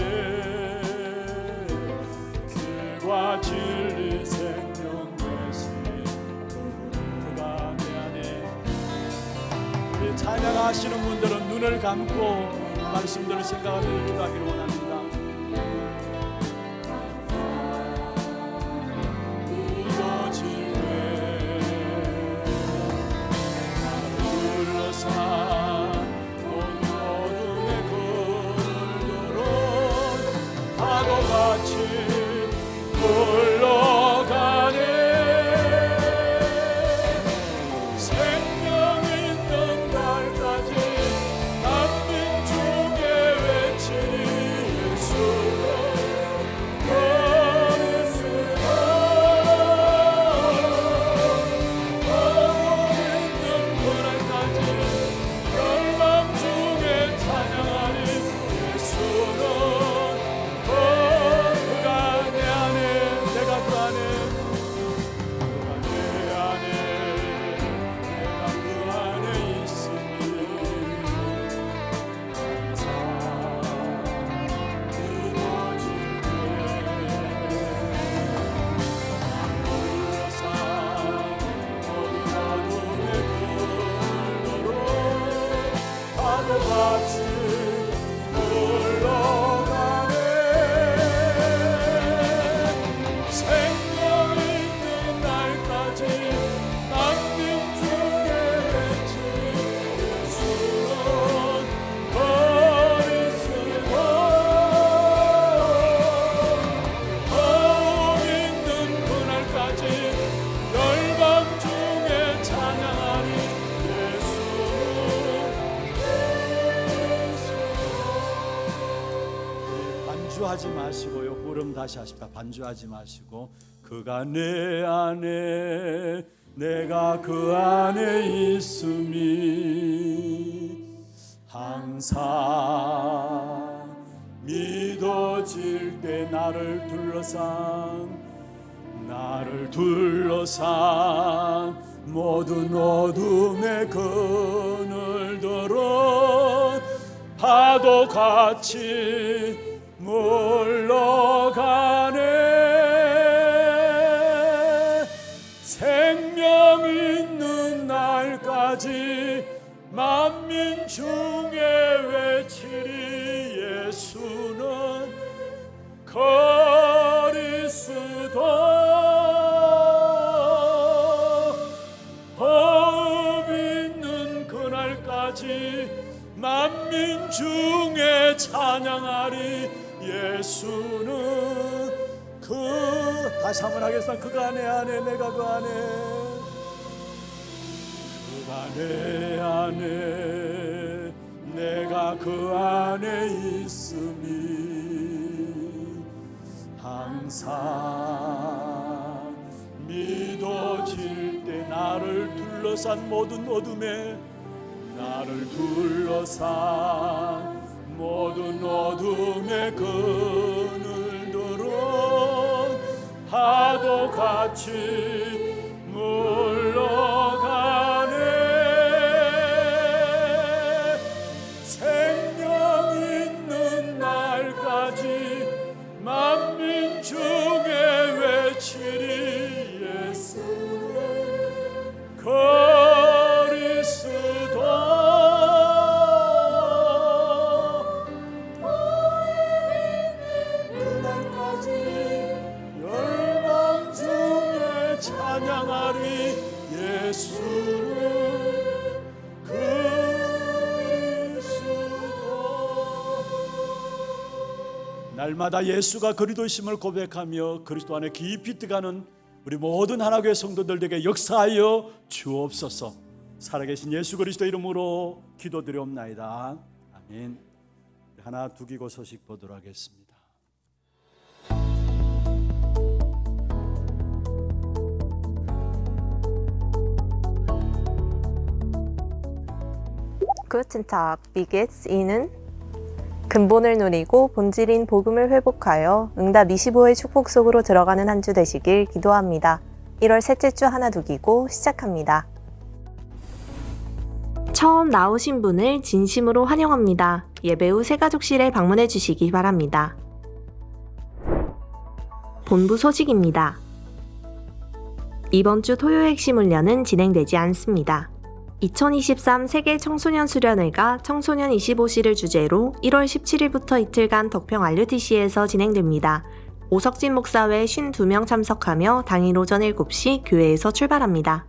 길과 진리 생명 되신 그가 내 안에. 우리 찬양하시는 분들은 눈을 감고 말씀들을 생각하며 기도하기를 원합니다. 파도가 같이 흘러가네. 생명 있는 날까지 만민중에 외치리 예수는 그리스도. 영원 있는 그날까지 열방 중에 찬양하리 예수는 그가 내 안에 내가 그 안에 내가 그 안에 있으니 항상 이루어질게. 둘러싼 어린 어둠의 그늘로 파도같이 흘러가네. 생명 있는 날까지 만민 중에 외치리 예수는 그리스도. 거울 있는 그날까지 열방 중에 찬양하리 예수는 그리스도. 반주하지 마시고요. 후렴 다시 하십시다. 반주하지 마시고 그가 내 안에 내가 그 안에 있음이 항상 믿어질 때 나를 둘러싼 모든 어둠의 그늘들은 파도같이 물러가네. 생명 있는 날까지 만민 중에 외치리 예수는 그리스도. 호흡 있는 그날까지 만민 중에 찬양하리 예수는 다시 한번 하겠습니다. 그가 내 안에 내가 그 안에 그가 내 안에 내가 그 안에 있음이 항상 믿어질 때 나를 둘러싼 모든 어둠에 그늘들은 파도같이 물러가네. 생명 있는 날까지 만민 중에 외치리 예수는 그리스도. 그날까지 열방 중에 찬양하리 예수는 그리스도. 날마다 예수가 그리스도이심을 고백하며 그리스도 안에 깊이 들어가는 우리 모든 하나교회 성도들에게 역사하여 주옵소서. 살아계신 예수 그리스도 이름으로 기도드리옵나이다. 아멘. 하나 두기고 소식 보도록 하겠습니다. Guten Tag, wie geht's Ihnen? 근본을 누리고 본질인 복음을 회복하여 응답 25의 축복 속으로 들어가는 한 주 되시길 기도합니다. 1월 셋째 주 하나 두기고 시작합니다. 처음 나오신 분을 진심으로 환영합니다. 예배 후 새가족실에 방문해 주시기 바랍니다. 본부 소식입니다. 이번 주 토요 핵심 훈련은 진행되지 않습니다. 2023 세계 청소년 수련회가 청소년 25시를 주제로 1월 17일부터 이틀간 덕평 RUTC에서 진행됩니다. 오석진 목사 외 52명 참석하며 당일 오전 7시 교회에서 출발합니다.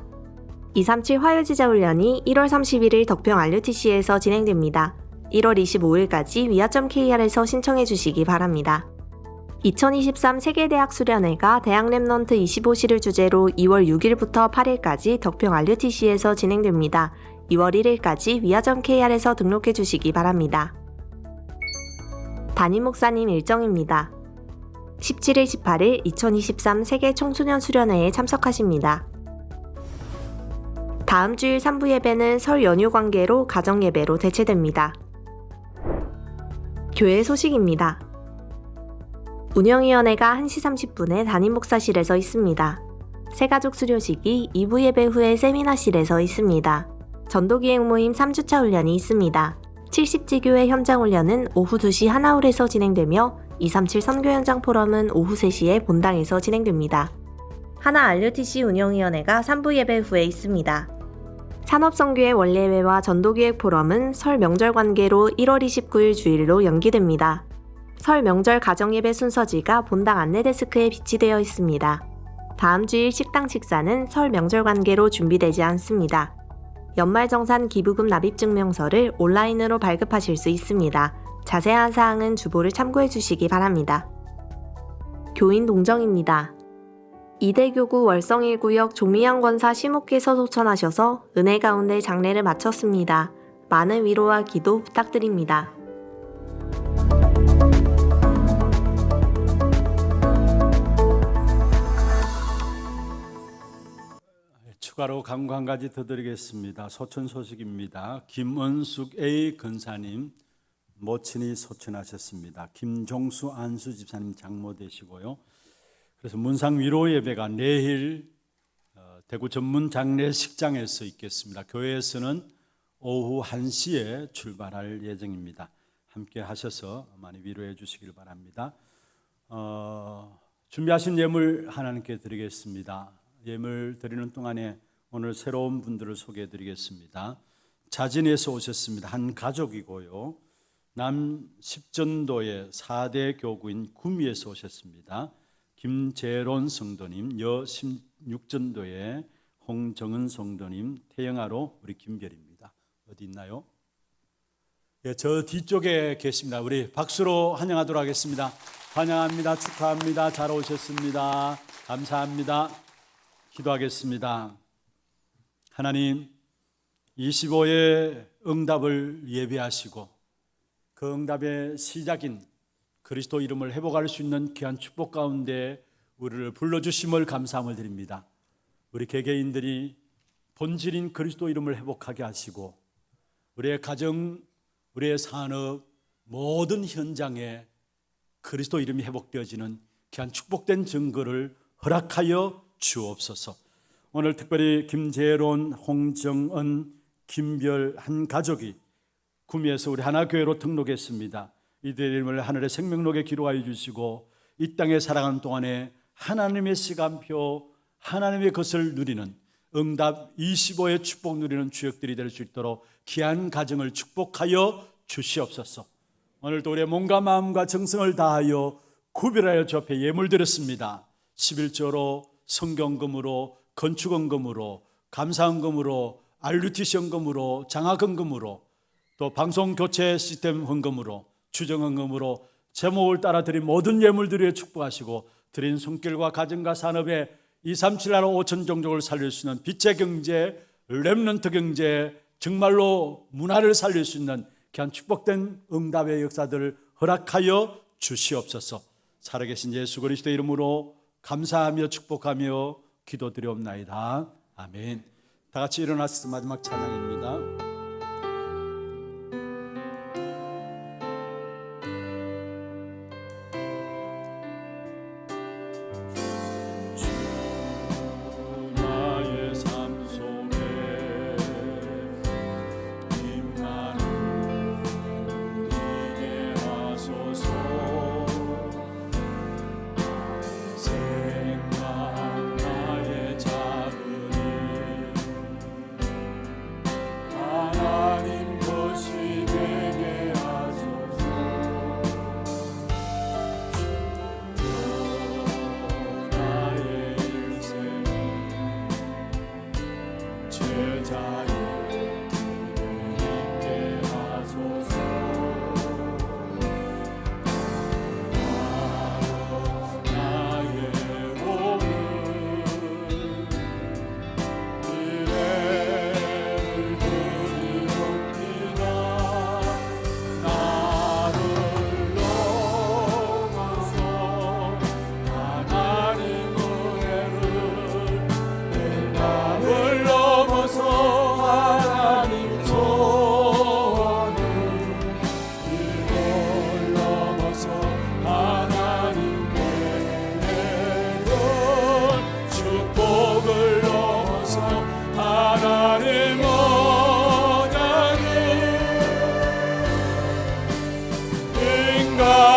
237 화요지자 훈련이 1월 31일 덕평 RUTC에서 진행됩니다. 1월 25일까지 위아.kr에서 신청해 주시기 바랍니다. 2023 세계대학 수련회가 대학 랩넌트 25시를 주제로 2월 6일부터 8일까지 덕평 RUTC에서 진행됩니다. 2월 1일까지 위아점 KR에서 등록해 주시기 바랍니다. 담임 목사님 일정입니다. 17일, 18일 2023 세계 청소년 수련회에 참석하십니다. 다음 주일 3부 예배는 설 연휴 관계로 가정 예배로 대체됩니다. 교회 소식입니다. 운영위원회가 1시 30분에 담임 목사실에서 있습니다. 새가족 수료식이 2부 예배 후에 세미나실에서 있습니다. 전도기획 모임 3주차 훈련이 있습니다. 70지교회 현장 훈련은 오후 2시 하나홀에서 진행되며 237 선교 현장 포럼은 오후 3시에 본당에서 진행됩니다. 하나 RUTC 운영위원회가 3부 예배 후에 있습니다. 산업선교회 원례회와 전도기획 포럼은 설 명절 관계로 1월 29일 주일로 연기됩니다. 설 명절 가정예배 순서지가 본당 안내데스크에 비치되어 있습니다. 다음 주일 식당 식사는 설 명절 관계로 준비되지 않습니다. 연말정산 기부금 납입증명서를 온라인으로 발급하실 수 있습니다. 자세한 사항은 주보를 참고해 주시기 바랍니다. 교인 동정입니다. 이대교구 월성 1구역 조미양 권사 시목께서 소천하셔서 은혜 가운데 장례를 마쳤습니다. 많은 위로와 기도 부탁드립니다. 추가로 광고 한 가지 더 드리겠습니다. 소천 소식입니다. 김은숙 A 근사님 모친이 소천하셨습니다. 김종수 안수 집사님 장모 되시고요. 그래서 문상 위로 예배가 내일 대구 전문 장례식장에서 있겠습니다. 교회에서는 오후 1시에 출발할 예정입니다. 함께 하셔서 많이 위로해 주시길 바랍니다. 준비하신 예물 하나님께 드리겠습니다. 예물 드리는 동안에 오늘 새로운 분들을 소개해 드리겠습니다. 자진에서 오셨습니다. 한 가족이고요. 남 10전도의 4대 교구인 구미에서 오셨습니다. 김재론 성도님, 여 16전도의 홍정은 성도님, 태영아로 우리 김별입니다. 어디 있나요? 예, 저 뒤쪽에 계십니다. 우리 박수로 환영하도록 하겠습니다. 환영합니다. 축하합니다. 잘 오셨습니다. 감사합니다. 기도하겠습니다. 하나님, 25의 응답을 예배하시고 그 응답의 시작인 그리스도 이름을 회복할 수 있는 귀한 축복 가운데 우리를 불러주심을 감사함을 드립니다. 우리 개개인들이 본질인 그리스도 이름을 회복하게 하시고 우리의 가정, 우리의 산업, 모든 현장에 그리스도 이름이 회복되어지는 귀한 축복된 증거를 허락하여 주옵소서. 오늘 특별히 김재론, 홍정은, 김별 한 가족이 구미에서 우리 하나교회로 등록했습니다. 이들의 이름을 하늘의 생명록에 기록하여 주시고 이 땅에 살아가는 동안에 하나님의 시간표, 하나님의 것을 누리는 응답 25의 축복 누리는 주역들이 될 수 있도록 귀한 가정을 축복하여 주시옵소서. 오늘도 우리의 몸과 마음과 정성을 다하여 구별하여 주 앞에 예물 드렸습니다. 11조로, 성경금으로, 건축원금으로, 감사원금으로, RUTC 헌금으로, 장학헌금으로, 또 방송교체 시스템 헌금으로, 추정헌금으로 제목을 따라 드린 모든 예물들을 축복하시고 드린 손길과 가정과 산업에 237 나라 5천 종족을 살릴 수 있는 빛의 경제, 렘넌트 경제, 정말로 문화를 살릴 수 있는 귀한 축복된 응답의 역사들을 허락하여 주시옵소서. 살아계신 예수 그리스도의 이름으로 감사하며 축복하며 기도드리옵나이다. 아멘. 다 같이 일어나서 마지막 찬양입니다.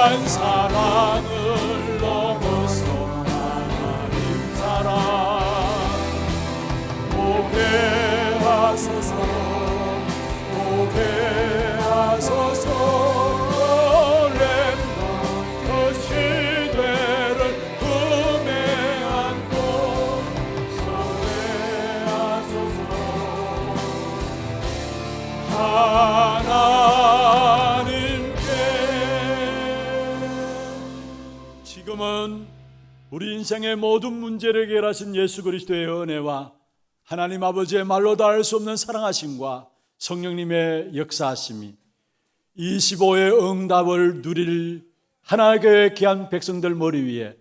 무한 사랑을 넘어서 하나님 사랑 오게 하소서 오게 하소서 렘넌트 시대를 품에 안고 소외하소서 하나님께 지금은 우리 인생의 모든 문제를 해결하신 예수 그리스도의 은혜와 하나님 아버지의 말로 다 알 수 없는 사랑하심과 성령님의 역사하심이 25의 응답을 누릴 하나님의 귀한 백성들 머리 위에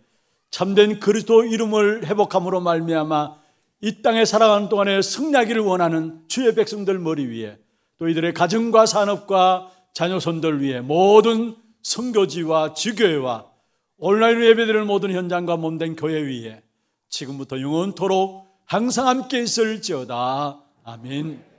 참된 그리스도 이름을 회복함으로 말미암아 이 땅에 살아가는 동안에 승리하기를 원하는 주의 백성들 머리 위에 또 이들의 가정과 산업과 자녀손들 위에 모든 선교지와 지교회와 온라인으로 예배드리는 모든 현장과 몸된 교회 위에 지금부터 영원토록 항상 함께 있을지어다. 아멘.